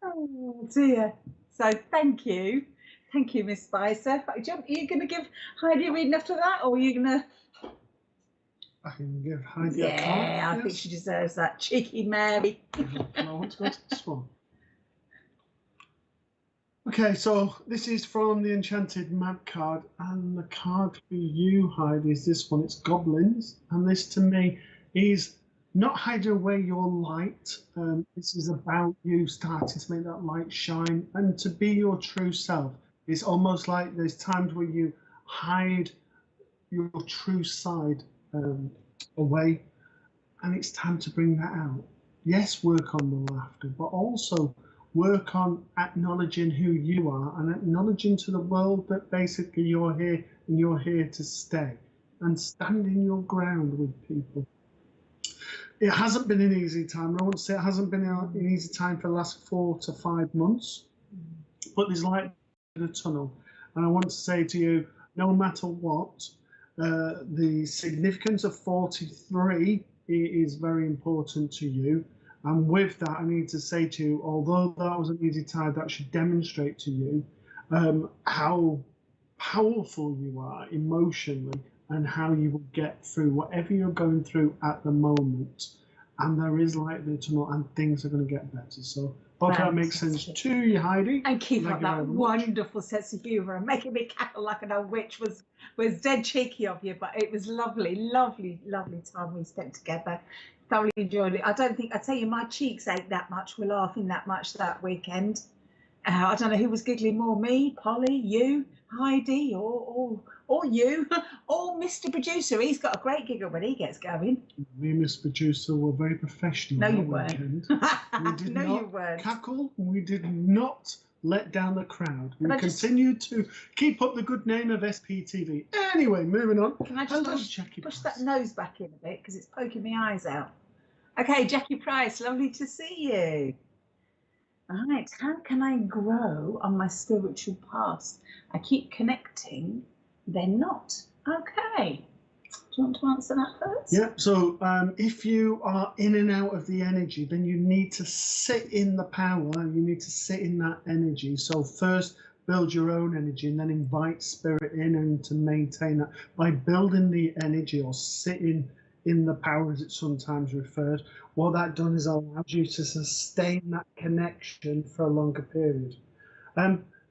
Oh dear. So thank you. Thank you, Miss Spicer. Are you going to give Heidi a reading after that, or are you going to? I can give Heidi a card. Yeah, I think she deserves that. Cheeky Mary. I want to go to this one. Okay, so this is from the Enchanted Mad card, and the card for you, Heidi, is this one. It's Goblins, and this to me is not hiding away your light. This is about you starting to make that light shine and to be your true self. It's almost like there's times where you hide your true side away, and it's time to bring that out. Yes, work on the laughter, but also work on acknowledging who you are and acknowledging to the world that basically you're here and you're here to stay, and standing your ground with people. It hasn't been an easy time. I won't say it hasn't been an easy time for the last 4 to 5 months, but there's light in the tunnel. And I want to say to you, no matter what, the significance of 43 is very important to you. And with that, I need to say to you, although that was an easy time, that should demonstrate to you how powerful you are emotionally and how you will get through whatever you're going through at the moment. And there is light in the tunnel, and things are going to get better. So hope that makes sense to you, Heidi. And keep up that wonderful sense of humour, and making me cackle like an old witch was dead cheeky of you, but it was lovely, lovely, lovely time we spent together. Thoroughly enjoyed it. I don't think, I tell you, my cheeks ached that much. We're laughing that much that weekend. I don't know who was giggling more, me, Polly, you, Heidi, or you, or Mr. Producer. He's got a great giggle when he gets going. Me and Mr. Producer were very professional. No, you weekend. We did no, not you weren't. cackle. We did not let down the crowd. We continued to keep up the good name of SPTV. Anyway, moving on. Can I just push that nose back in a bit, because it's poking my eyes out. Okay, Jackie Price, lovely to see you. All right, how can I grow on my spiritual path? I keep connecting, they're not. Okay. Do you want to answer that first? Yeah, so if you are in and out of the energy, then you need to sit in the power, you need to sit in that energy. So first build your own energy, and then invite spirit in and to maintain that. By building the energy or sitting in the power, as it's sometimes referred, what that does is allows you to sustain that connection for a longer period.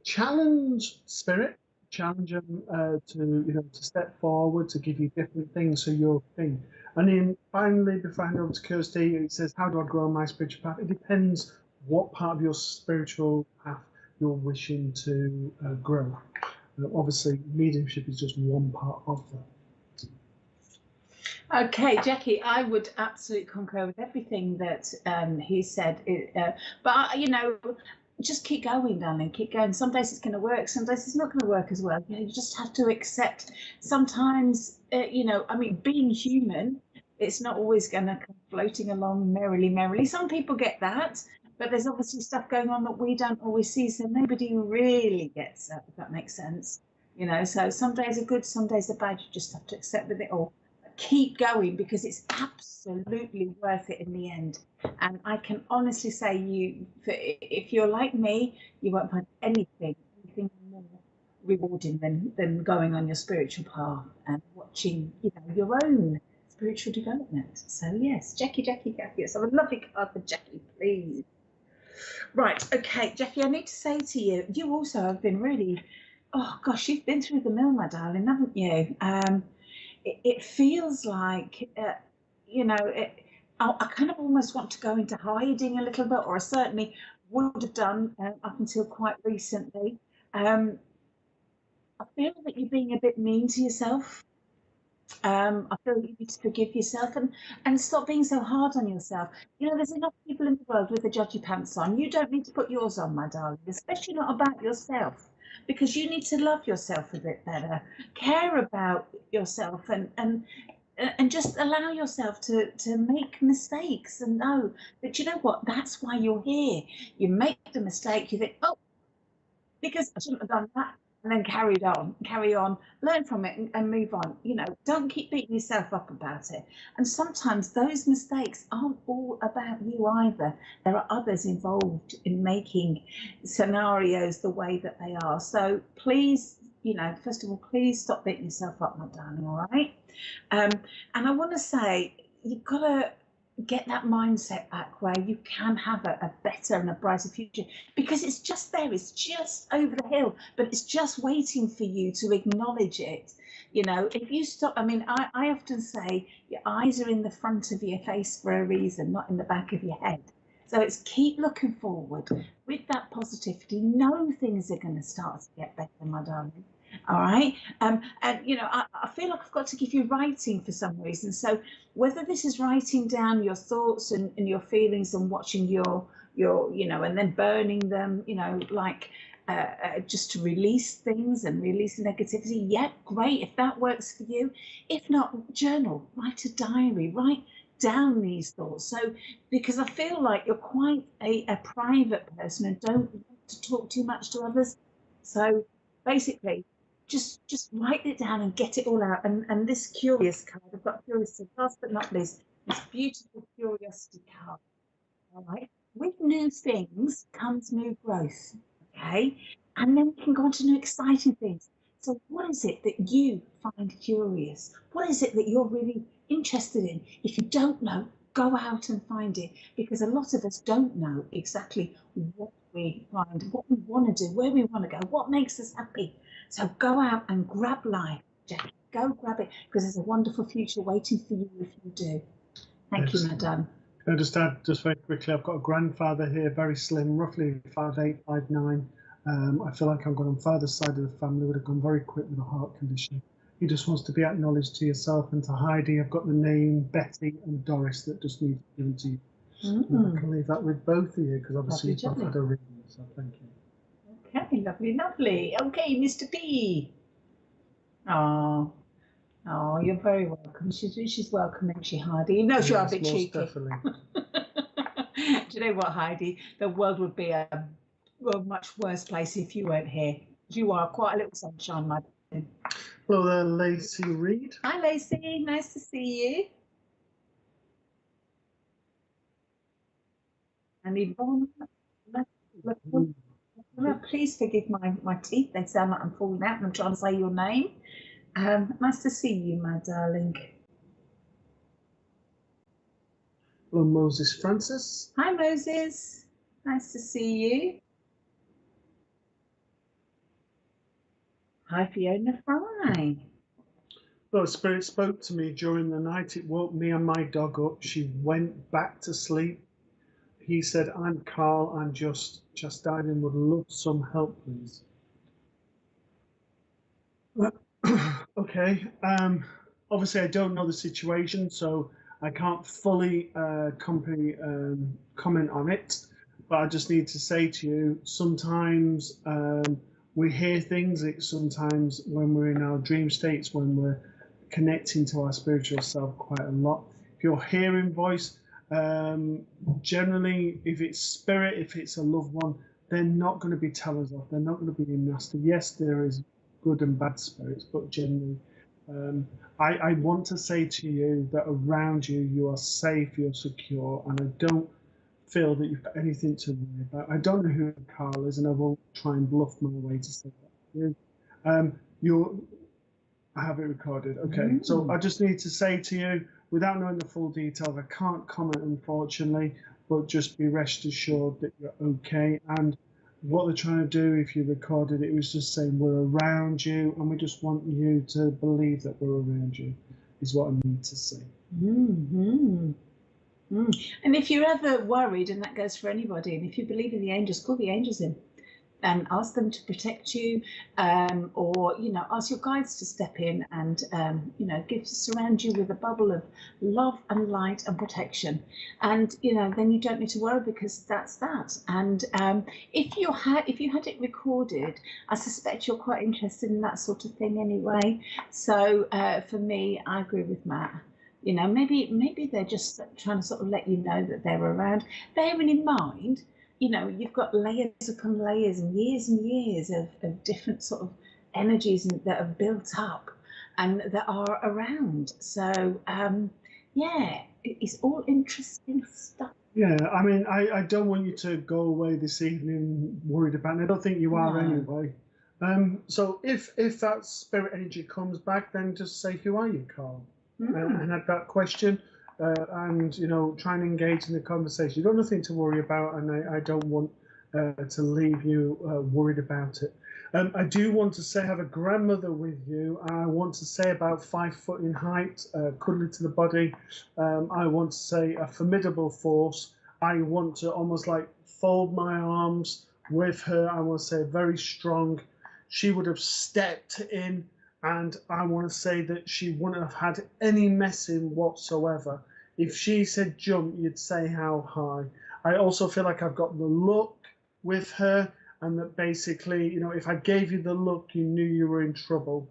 Challenge spirit, challenge them to step forward, to give you different things so your thing. And then finally, before I hand over to Kirsty, it says, how do I grow my spiritual path? It depends what part of your spiritual path you're wishing to grow. Obviously, mediumship is just one part of that. Okay, Jackie, I would absolutely concur with everything that he said. But, just keep going, darling, keep going. Some days it's going to work, some days it's not going to work as well. You just have to accept sometimes, being human, it's not always going to come floating along merrily. Some people get that, but there's obviously stuff going on that we don't always see, so nobody really gets that, if that makes sense. So some days are good, some days are bad. You just have to accept with it all. Keep going, because it's absolutely worth it in the end. And I can honestly say, if you're like me, you won't find anything more rewarding than going on your spiritual path and watching your own spiritual development. So yes, Jackie. Yes, I have a lovely card for Jackie, please. Right, okay, Jackie, I need to say to you, you also have been really, oh gosh, you've been through the mill, my darling, haven't you? It feels like, I kind of almost want to go into hiding a little bit, or certainly would have done up until quite recently. I feel that you're being a bit mean to yourself. I feel that you need to forgive yourself and stop being so hard on yourself. You know, there's enough people in the world with the judgy pants on. You don't need to put yours on, my darling, especially not about yourself, because you need to love yourself a bit better, care about yourself, and just allow yourself to make mistakes and know that, you know what, that's why you're here. You make the mistake, you think, oh, because I shouldn't have done that, and then carry on, learn from it and move on. You know, don't keep beating yourself up about it. And sometimes those mistakes aren't all about you either. There are others involved in making scenarios the way that they are. So please, you know, first of all, please stop beating yourself up, my darling, all right? And I want to say, you've got to get that mindset back where you can have a better and a brighter future, because it's just there, it's just over the hill, but it's just waiting for you to acknowledge it. You know, if you stop, I mean, I often say your eyes are in the front of your face for a reason, not in the back of your head. So it's keep looking forward with that positivity. Know things are going to start to get better, my darling. All right. And you know, I feel like I've got to give you writing for some reason. So whether this is writing down your thoughts and your feelings and watching your you know, and then burning them, you know, like just to release things and release negativity, yeah, great, if that works for you. If not, journal, write a diary, write down these thoughts. So because I feel like you're quite a private person and don't want to talk too much to others. So basically, just write it down and get it all out. And this curious card, I've got curiosity, last but not least, this beautiful curiosity card. All right. With new things comes new growth. Okay. And then we can go on to new exciting things. So what is it that you find curious? What is it that you're really interested in? If you don't know, go out and find it, because a lot of us don't know exactly what we find, what we want to do, where we want to go, what makes us happy. So go out and grab life, Jackie. Go grab it, because there's a wonderful future waiting for you if you do. Thank you, madam. Can I just add, just very quickly, I've got a grandfather here, very slim, roughly 5'8", 5'9". I feel like I've got on father's side of the family, would have gone very quick with a heart condition. He just wants to be acknowledged to yourself and to Heidi. I've got the name Betty and Doris that just needs given to you. I can leave that with both of you, because obviously you've both had a reading, so thank you. Okay, lovely, lovely. Okay, Mr. P. Oh, you're very welcome. She's welcome, isn't she, Heidi? You know, she's a bit cheeky. Definitely. Do you know what, Heidi? The world would be a much worse place if you weren't here. You are quite a little sunshine, my darling. Hello there, Lacey Reed. Hi, Lacey. Nice to see you. And Yvonne, please forgive my teeth. They sound like I'm falling out and I'm trying to say your name. Nice to see you, my darling. Hello, Moses Francis. Hi, Moses. Nice to see you. Hi, Fiona Fry. Well, Spirit spoke to me during the night. It woke me and my dog up. She went back to sleep. He said, I'm Carl. I'm just chastising. Would love some help, please. Okay. Obviously, I don't know the situation, so I can't fully comment on it. But I just need to say to you, sometimes we hear things. Sometimes when we're in our dream states, when we're connecting to our spiritual self quite a lot. If you're hearing voice, generally, if it's spirit, if it's a loved one, they're not going to be tellers off. They're not going to be nasty. Yes, there is good and bad spirits, but generally, I want to say to you that around you, you are safe, you're secure, and I don't feel that you've got anything to worry about. I don't know who Carl is, and I won't try and bluff my way to say that to you. I have it recorded. Okay, so I just need to say to you, without knowing the full details, I can't comment, unfortunately, but just be rest assured that you're okay. And what they're trying to do, if you recorded it, was just saying we're around you, and we just want you to believe that we're around you, is what I need to say. And if you're ever worried, and that goes for anybody, and if you believe in the angels, call the angels in and ask them to protect you, or ask your guides to step in and surround you with a bubble of love and light and protection. And then you don't need to worry, because that's that. And if you had it recorded, I suspect you're quite interested in that sort of thing anyway. So for me, I agree with Matt. Maybe they're just trying to sort of let you know that they're around, bearing in mind you've got layers upon layers and years of different sort of energies that are built up and that are around. So, it's all interesting stuff. Yeah, I mean, I don't want you to go away this evening worried about it. I don't think you are anyway. So if that spirit energy comes back, then just say, who are you, Carl? And add that question. And try and engage in the conversation. You've got nothing to worry about, and I don't want to leave you worried about it. I do want to say I have a grandmother with you. I want to say about 5 foot in height, cuddly to the body. I want to say a formidable force. I want to almost like fold my arms with her. I want to say very strong. She would have stepped in, and I want to say that she wouldn't have had any messing whatsoever. If she said jump, you'd say how high. I also feel like I've got the look with her, and that basically, if I gave you the look, you knew you were in trouble.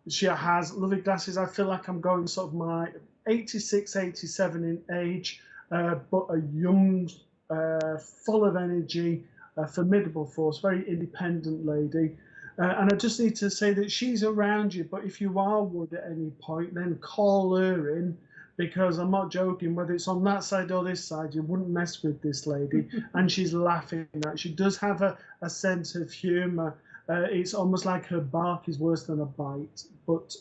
She has lovely glasses. I feel like I'm going sort of my 86, 87 in age, but a young, full of energy, a formidable force, very independent lady. And I just need to say that she's around you, but if you are worried at any point, then call her in, because I'm not joking, whether it's on that side or this side, you wouldn't mess with this lady. And she's laughing at. She does have a sense of humour. It's almost like her bark is worse than a bite. But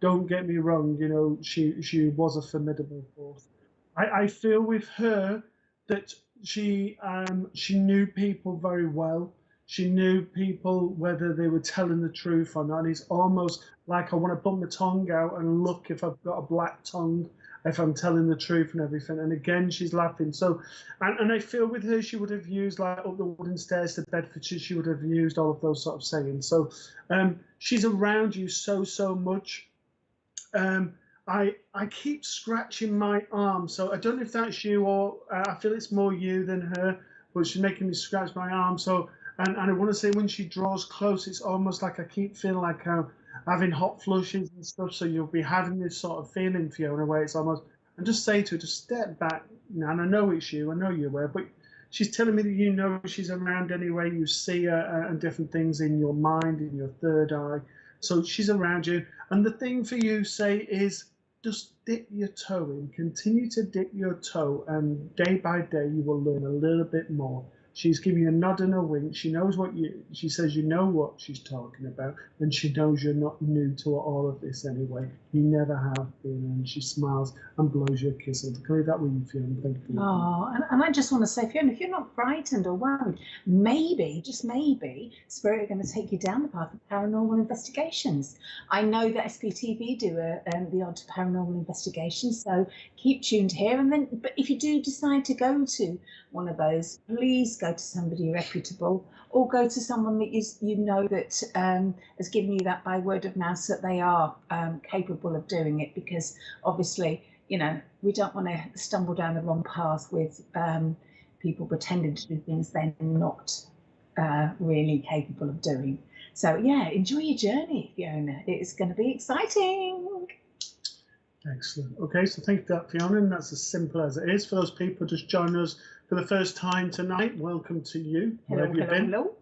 don't get me wrong, she was a formidable force. I feel with her that she knew people very well. She knew people, whether they were telling the truth or not. And it's almost like I want to put my tongue out and look if I've got a black tongue, if I'm telling the truth and everything. And again, she's laughing. So, and I feel with her, she would have used like up the wooden stairs to Bedfordshire. She would have used all of those sort of sayings. So she's around you so much. I keep scratching my arm. So I don't know if that's you or I feel it's more you than her, but she's making me scratch my arm. So, and I want to say when she draws close, it's almost like I keep feeling like I'm having hot flushes and stuff. So you'll be having this sort of feeling, Fiona, where it's almost, and just say to her, just step back. And I know it's you, I know you're aware, but she's telling me that she's around anyway. You see her and different things in your mind, in your third eye. So she's around you. And the thing for you, say, is just dip your toe in. Continue to dip your toe, and day by day you will learn a little bit more. She's giving you a nod and a wink. She knows she says you know what she's talking about, and she knows you're not new to all of this anyway. You never have been, and she smiles and blows you a kiss. I'll leave that with you, Fiona. Thank you. Oh, and I just want to say, Fiona, if you're not frightened or worried, maybe, just maybe, Spirit are going to take you down the path of paranormal investigations. I know that SPTV do the odd paranormal investigation, so keep tuned here. But if you do decide to go to one of those, please go to somebody reputable, or go to someone that that has given you that by word of mouth, so that they are capable of doing it, because obviously, we don't want to stumble down the wrong path with people pretending to do things they're not really capable of doing. So yeah, enjoy your journey, Fiona. It's going to be exciting. Excellent. Okay, so thank you for that, Fiona, and that's as simple as it is. For those people just joining us for the first time tonight, welcome to you. Hello.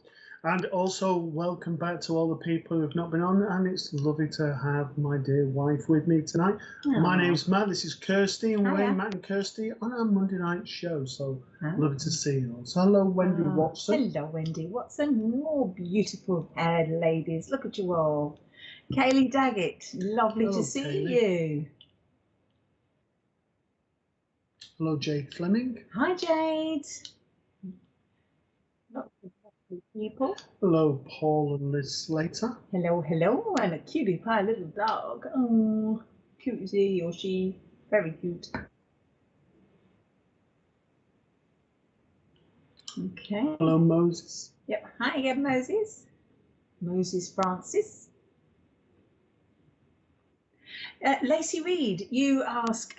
And also welcome back to all the people who've not been on, and it's lovely to have my dear wife with me tonight. Aww. My name's Matt, this is Kirsty, and we're Matt and Kirsty on our Monday night show, so lovely to see you all. So hello, Wendy Watson. Hello, Wendy Watson. More beautiful haired ladies. Look at you all. Kaylee Daggett, lovely to see you. Hello, Jade Fleming. Hi, Jade. Lots of lovely people. Hello, Paul and Liz Slater. Hello, and a cutie pie little dog. Oh, cute is he or she? Very cute. Okay. Hello, Moses. Yep. Hi again, Moses. Moses Francis. Lacey Reed, you ask,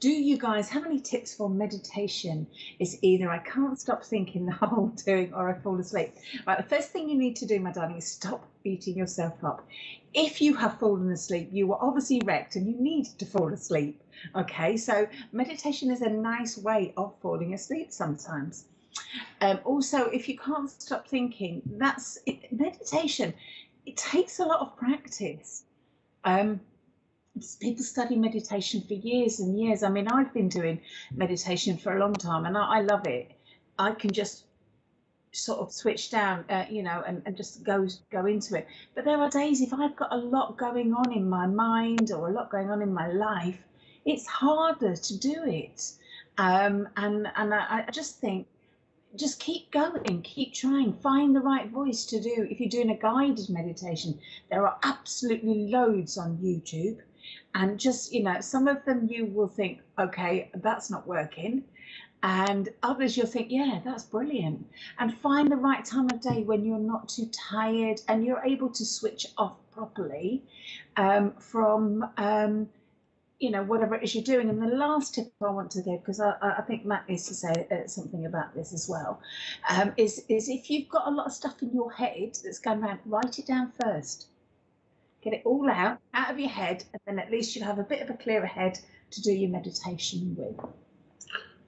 do you guys have any tips for meditation? It's either I can't stop thinking the whole doing or I fall asleep. Right, the first thing you need to do, my darling, is stop beating yourself up. If you have fallen asleep, you were obviously wrecked and you need to fall asleep. Okay, so meditation is a nice way of falling asleep sometimes. Also, if you can't stop thinking, that's it, meditation. It takes a lot of practice. People study meditation for years and years. I mean, I've been doing meditation for a long time and I love it. I can just sort of switch down, you know, and just go into it. But there are days if I've got a lot going on in my mind or a lot going on in my life, it's harder to do it. And I just think, just keep going, keep trying, find the right voice to do. If you're doing a guided meditation, there are absolutely loads on YouTube. And just, you know, some of them you will think, okay, that's not working. And others you'll think, yeah, that's brilliant. And find the right time of day when you're not too tired and you're able to switch off properly from you know, whatever it is you're doing. And the last tip I want to give, because I think Matt needs to say something about this as well, is if you've got a lot of stuff in your head that's going around, write it down first. Get it all out of your head, and then at least you'll have a bit of a clearer head to do your meditation with.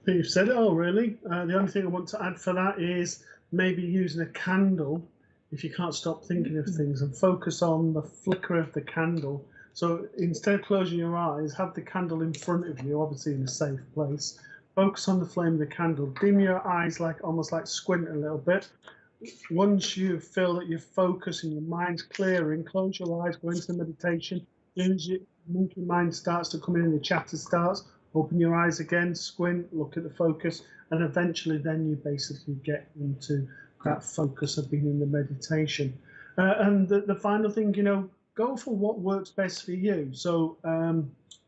You've said it all, really. The only thing I want to add for that is maybe using a candle if you can't stop thinking of things, and focus on the flicker of the candle. So instead of closing your eyes, have the candle in front of you, obviously in a safe place. Focus on the flame of the candle. Dim your eyes, like almost like squint a little bit. Once you feel that you're focused and your mind's clearing, close your eyes, go into the meditation. Once your monkey mind starts to come in and the chatter starts, open your eyes again, squint, look at the focus, and eventually then you basically get into that focus of being in the meditation. And the final thing, you know, go for what works best for you. So,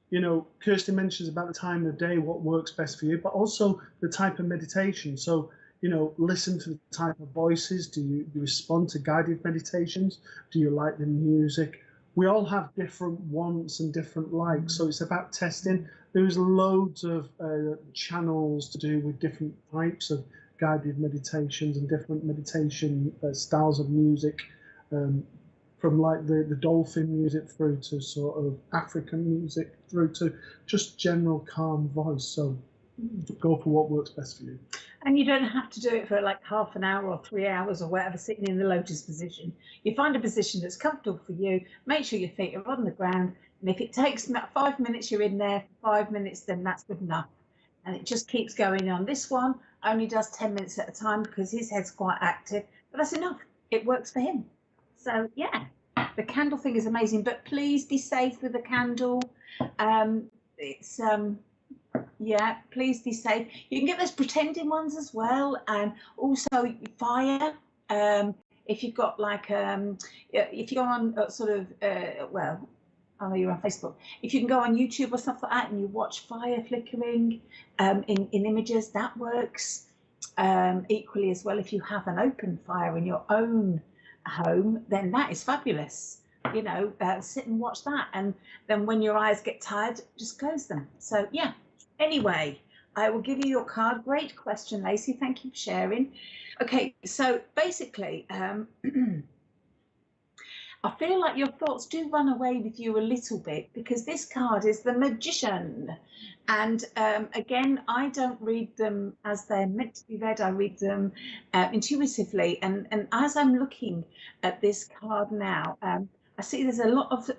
you know, Kirsty mentions about the time of day, what works best for you, but also the type of meditation. So, you know, listen to the type of voices. Do you respond to guided meditations? Do you like the music? We all have different wants and different likes. So it's about testing. There's loads of channels to do with different types of guided meditations and different meditation styles of music. From like the dolphin music through to sort of African music through to just general calm voice. So go for what works best for you. And you don't have to do it for like half an hour or 3 hours or whatever, sitting in the lotus position. You find a position that's comfortable for you, make sure your feet are on the ground. And if it takes about 5 minutes, you're in there for 5 minutes, then that's good enough. And it just keeps going on. This one only does 10 minutes at a time because his head's quite active, but that's enough. It works for him. So yeah, the candle thing is amazing, but please be safe with the candle. Yeah, please be safe. You can get those pretending ones as well, and also fire. If you've got like, if you go on sort of, well, I know you're on Facebook. If you can go on YouTube or stuff like that and you watch fire flickering in images, that works. Equally as well, if you have an open fire in your own home, then that is fabulous. You know, sit and watch that, and then when your eyes get tired, just close them. So yeah. Anyway, I will give you your card. Great question, Lacey. Thank you for sharing. Okay, so basically, I feel like your thoughts do run away with you a little bit because this card is the Magician. And again, I don't read them as they're meant to be read. I read them intuitively. And as I'm looking at this card now, I see there's a lot of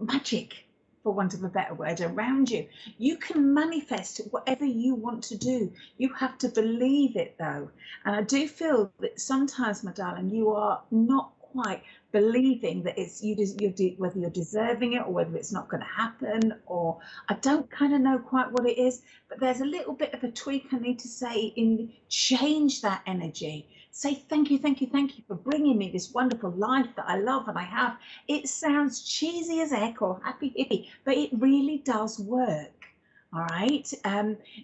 magic, for want of a better word, around you. You can manifest whatever you want to do. You have to believe it, though. And I do feel that sometimes, my darling, you are not quite believing that it's whether you're deserving it or whether it's not going to happen, or I don't kind of know quite what it is, but there's a little bit of a tweak I need to say in change that energy. Say thank you for bringing me this wonderful life that I love and I have. It sounds cheesy as heck or happy hippie, but it really does work. All right.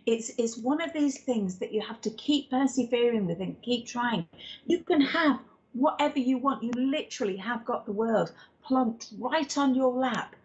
It's one of these things that you have to keep persevering with and keep trying. You can have whatever you want. You literally have got the world plumped right on your lap.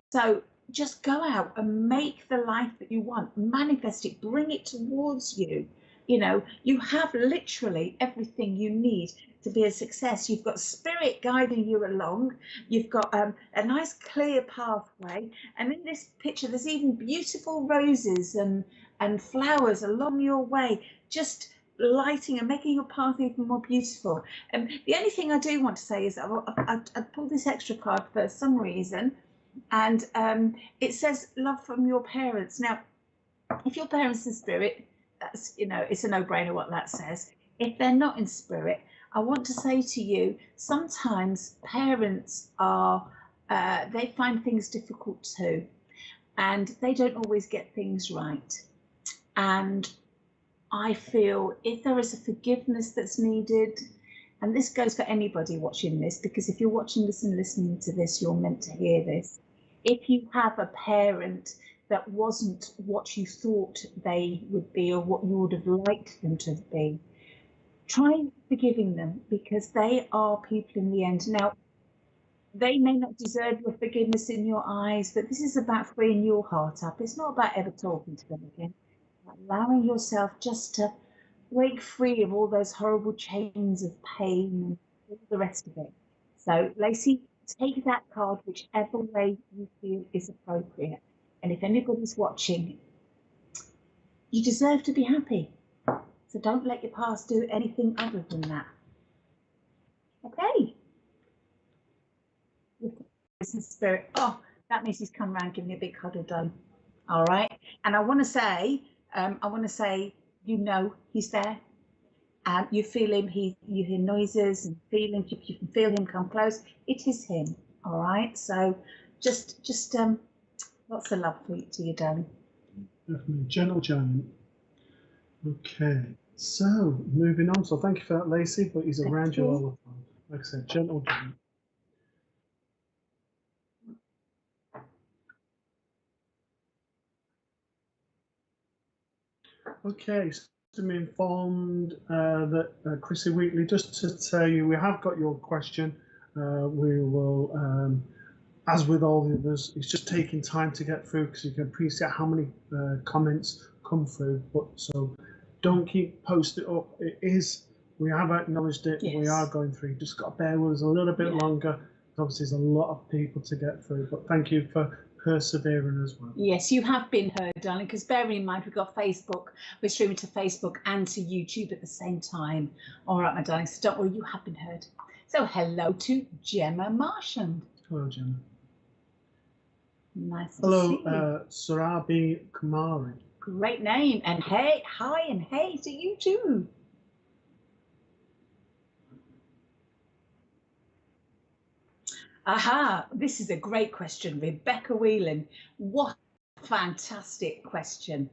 So just go out and make the life that you want, manifest it, bring it towards you. You know, you have literally everything you need to be a success. You've got spirit guiding you along. You've got a nice clear pathway. And in this picture, there's even beautiful roses and flowers along your way, just lighting and making your path even more beautiful. And the only thing I do want to say is I pulled this extra card for some reason, and it says love from your parents. Now, if your parents in spirit, that's, you know, it's a no-brainer what that says. If they're not in spirit, I want to say to you, sometimes parents are they find things difficult too, and they don't always get things right. And I feel if there is a forgiveness that's needed, and this goes for anybody watching this, because if you're watching this and listening to this, you're meant to hear this. If you have a parent that wasn't what you thought they would be or what you would have liked them to be, try forgiving them, because they are people in the end. Now, they may not deserve your forgiveness in your eyes, but this is about freeing your heart up. It's not about ever talking to them again. Allowing yourself just to break free of all those horrible chains of pain and all the rest of it. So, Lacey, take that card whichever way you feel is appropriate. And if anybody's watching, you deserve to be happy. So don't let your past do anything other than that. Okay. Spirit. Oh, that means he's come around, give me a big cuddle done. All right. And I want to say, you know, he's there. You feel him. You hear noises and feelings. You can feel him come close. It is him. All right. So, just lots of love to you, darling. Definitely, gentle giant. Okay. So moving on. So thank you for that, Lacey. But he's around you all the time. Like I said, gentle giant. Okay, so I'm informed that Chrissy Wheatley, just to tell you, we have got your question. We will, as with all the others, it's just taking time to get through because you can appreciate how many comments come through. But so don't keep posting it up. It is, we have acknowledged it. Yes. We are going through. Just got to bear with us a little bit longer. Obviously, there's a lot of people to get through. But thank you for persevering as well. Yes, you have been heard, darling, because bearing in mind we've got Facebook, we're streaming to Facebook and to YouTube at the same time. All right, my darling, so don't worry, you have been heard. So hello to Gemma Marshand. Hello, Gemma. Nice hello, to see you. Sarabi Kumari. Great name, and hey, hi, and hey to you too. Aha, this is a great question, Rebecca Whelan. What a fantastic question.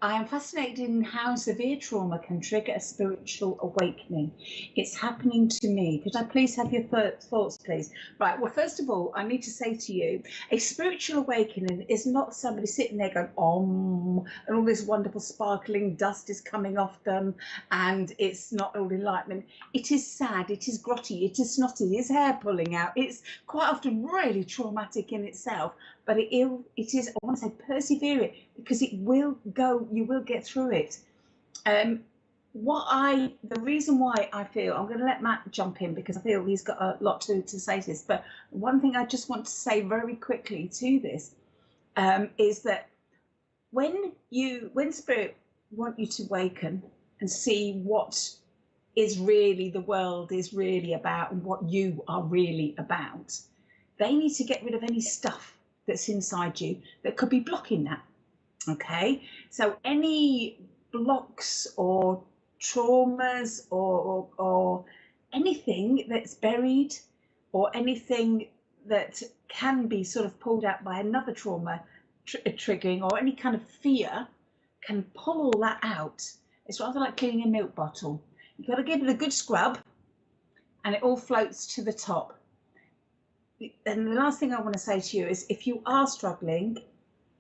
I am fascinated in how severe trauma can trigger a spiritual awakening. It's happening to me. Could I please have your thoughts, please? Right, well, first of all, I need to say to you, a spiritual awakening is not somebody sitting there going, and all this wonderful sparkling dust is coming off them, and it's not all enlightenment. It is sad, it is grotty, it is snotty, it's hair pulling out. It's quite often really traumatic in itself, but it is, I want to say, persevere it, because it will go, you will get through it. The reason why I feel, I'm going to let Matt jump in because I feel he's got a lot to say to this, but one thing I just want to say very quickly to this is that when Spirit want you to awaken and see what is really the world is really about and what you are really about, they need to get rid of any stuff that's inside you that could be blocking that. Okay, so any blocks or traumas or anything that's buried or anything that can be sort of pulled out by another trauma triggering or any kind of fear can pull all that out. It's rather like cleaning a milk bottle. You've got to give it a good scrub and it all floats to the top. And the last thing I want to say to you is if you are struggling,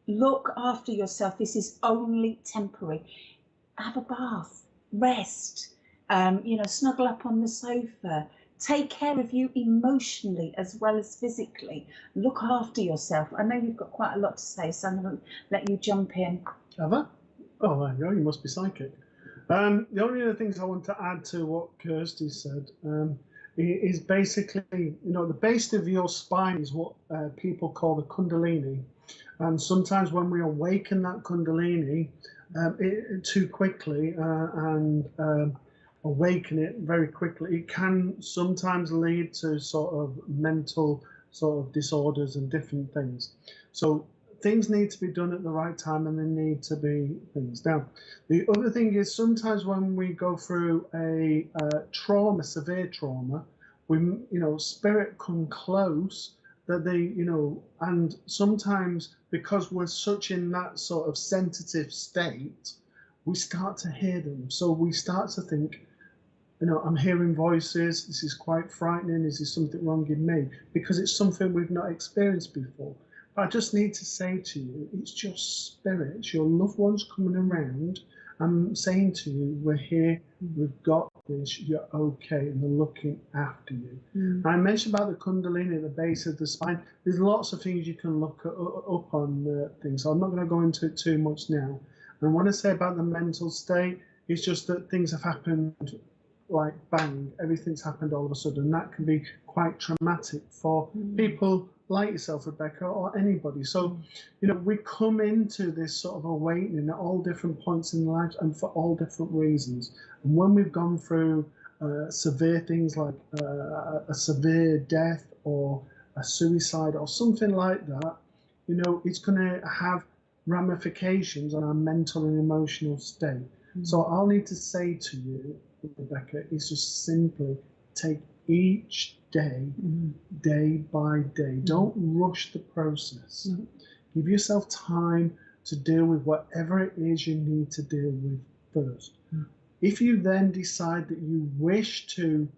Look after yourself. This is only temporary. Have a bath, rest, snuggle up on the sofa. Take care of you emotionally as well as physically. Look after yourself. I know you've got quite a lot to say, so I'm going to let you jump in. Have I? Oh, there you go. You must be psychic. The only other things I want to add to what Kirsty said is basically, the base of your spine is what people call the Kundalini. And sometimes when we awaken that Kundalini too quickly and awaken it very quickly, it can sometimes lead to sort of mental sort of disorders and different things. So things need to be done at the right time, and there need to be things. Now, the other thing is sometimes when we go through a trauma, severe trauma, we, spirit come close that they, and sometimes because we're such in that sort of sensitive state, we start to hear them. So we start to think, I'm hearing voices. This is quite frightening. Is there something wrong in me? Because it's something we've not experienced before. I just need to say to you, it's just spirit. It's your loved ones coming around. I'm saying to you, we're here, we've got this, you're okay, and they're looking after you. I mentioned about the Kundalini at the base of the spine. There's lots of things you can look up on things. So I'm not going to go into it too much now. And what I say about the mental state is just that things have happened like bang, everything's happened all of a sudden. And that can be quite traumatic for people like yourself, Rebecca, or anybody. So, we come into this sort of awakening at all different points in life and for all different reasons. And when we've gone through severe things like a severe death or a suicide or something like that, it's going to have ramifications on our mental and emotional state. So I'll need to say to you, Rebecca, is just simply take each day, day by day. Don't rush the process. Give yourself time to deal with whatever it is you need to deal with first. If you then decide that you wish to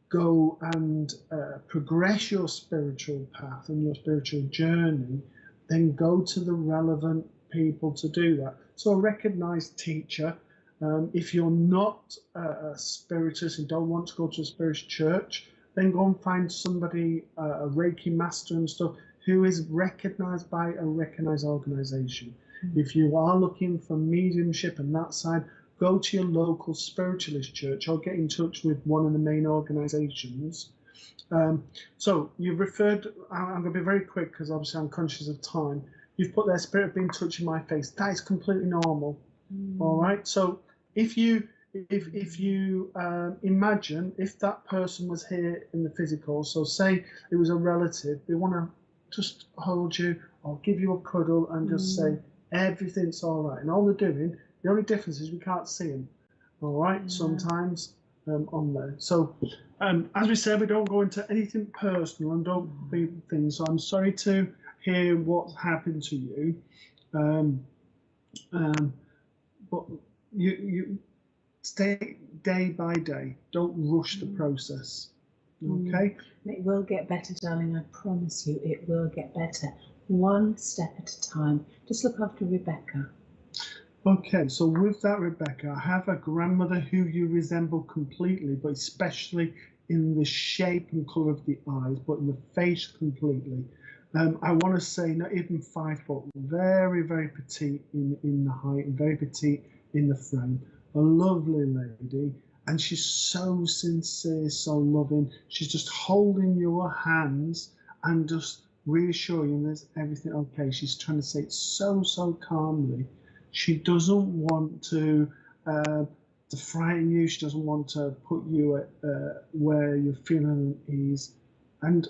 go and progress your spiritual path and your spiritual journey, then go to the relevant people to do that. So a recognized teacher. If you're not a spiritist and don't want to go to a spiritual church, then go and find somebody, a Reiki master and stuff, who is recognized by a recognized organization. If you are looking for mediumship and that side, go to your local spiritualist church or get in touch with one of the main organizations. So you've referred, I'm going to be very quick because obviously I'm conscious of time. You've put there, spirit being touching my face. That is completely normal. All right. So if you imagine if that person was here in the physical, so say it was a relative, they want to just hold you or give you a cuddle and just say everything's all right. And all they're doing, the only difference is we can't see them. All right. Sometimes on there. So as we said, we don't go into anything personal and don't be things. So I'm sorry to hear what's happened to you. But you stay day by day. Don't rush the process. Okay? It will get better, darling. I promise you, it will get better. One step at a time. Just look after Rebecca. Okay, so with that, Rebecca, I have a grandmother who you resemble completely, but especially in the shape and colour of the eyes, but in the face completely. I want to say not even 5 foot, very, very petite in the height and very petite in the frame. A lovely lady, and she's so sincere, so loving. She's just holding your hands and just reassuring you there's everything okay. She's trying to say it so, so calmly. She doesn't want to frighten you. She doesn't want to put you at where you're feeling at ease. And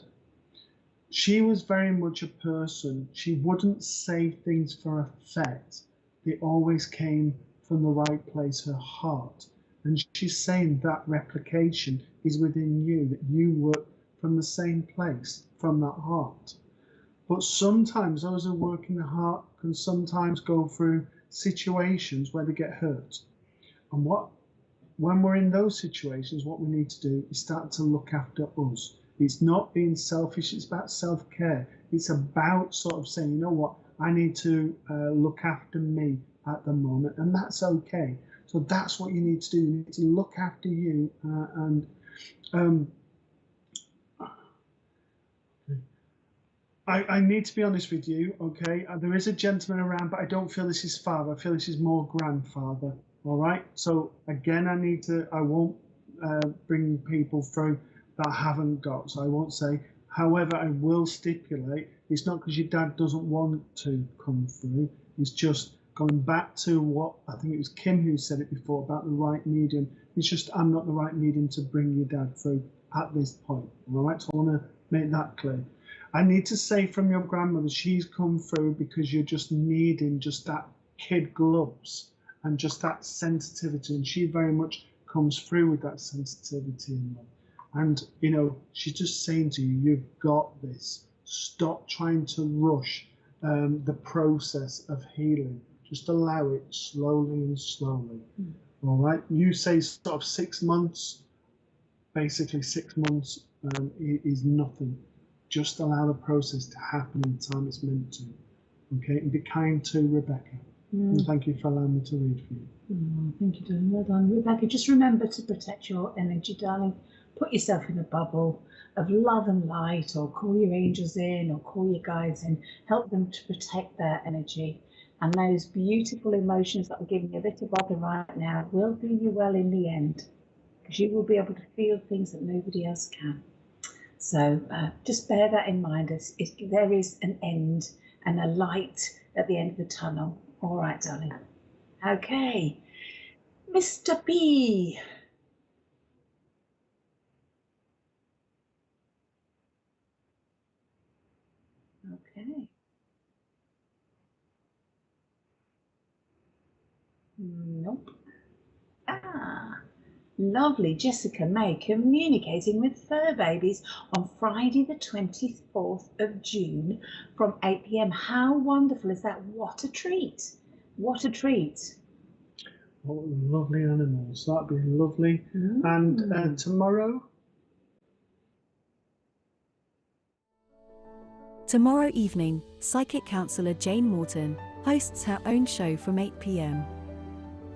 she was very much a person. She wouldn't say things for effect. They always came from the right place, her heart. And she's saying that replication is within you, that you work from the same place, from that heart. But sometimes those who work in the heart can sometimes go through situations where they get hurt. And when we're in those situations, what we need to do is start to look after us. It's not being selfish, it's about self-care. It's about sort of saying, you know what, I need to look after me at the moment, and that's okay. So that's what you need to do. You need to look after you, I need to be honest with you, okay? There is a gentleman around, but I don't feel this is father. I feel this is more grandfather, all right? So again, I won't bring people through that haven't got, so I won't say. However, I will stipulate, it's not because your dad doesn't want to come through, it's just going back to what, I think it was Kim who said it before about the right medium. It's just, I'm not the right medium to bring your dad through at this point, all right? So I want to make that clear. I need to say from your grandmother, she's come through because you're just needing just that kid gloves and just that sensitivity. And she very much comes through with that sensitivity in love. And, you know, she's just saying to you, you've got this. Stop trying to rush the process of healing. Just allow it slowly and slowly. All right. You say sort of 6 months, basically 6 months is nothing. Just allow the process to happen in the time it's meant to. Okay, and be kind to Rebecca. And thank you for allowing me to read for you. Thank you, darling. Well done, Rebecca. Just remember to protect your energy, darling. Put yourself in a bubble of love and light, or call your angels in, or call your guides in. Help them to protect their energy. And those beautiful emotions that are giving you a bit of bother right now will do you well in the end, because you will be able to feel things that nobody else can. So just bear that in mind. There is an end and a light at the end of the tunnel. All right, darling. Okay. Mr. B. Okay. Nope. Lovely. Jessica May communicating with fur babies on Friday the 24th of June from 8 p.m. How wonderful is that? What a treat. What a treat. Oh, lovely animals. That'd be lovely. And tomorrow? Tomorrow evening, psychic counsellor Jane Morton hosts her own show from 8 p.m.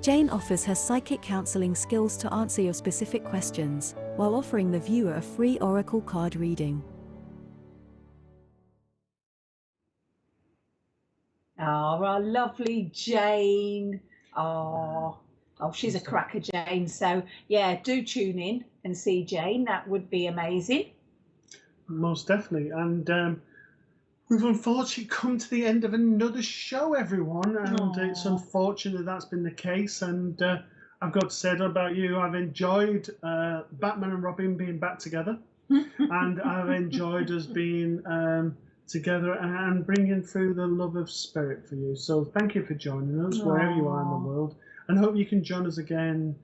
Jane offers her psychic counselling skills to answer your specific questions, while offering the viewer a free oracle card reading. Oh, our lovely Jane. Oh, she's a cracker, Jane. So, yeah, do tune in and see Jane. That would be amazing. Most definitely. And we've unfortunately come to the end of another show, everyone. And it's unfortunate that's been the case. And I've got to say that about you. I've enjoyed Batman and Robin being back together. And I've enjoyed us being together and bringing through the love of spirit for you. So thank you for joining us wherever you are in the world, and hope you can join us again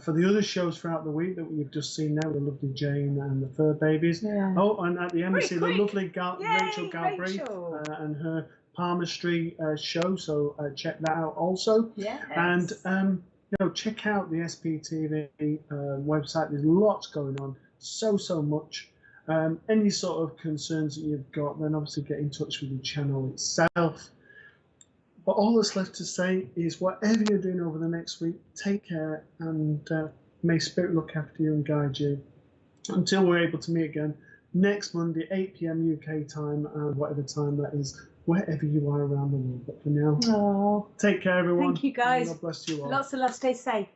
for the other shows throughout the week that we've just seen now, the lovely Jane and the fur babies. Oh, and at the embassy, the lovely Rachel Galbraith and her palmistry show, so check that out also. And you know, check out the SPTV website. There's lots going on, so much. Any sort of concerns that you've got, then obviously get in touch with the channel itself. But all that's left to say is, whatever you're doing over the next week, take care, and may Spirit look after you and guide you until we're able to meet again next Monday, 8 p.m. UK time, and whatever time that is, wherever you are around the world. But for now, take care, everyone. Thank you, guys. God bless you all. Lots of love. Stay safe.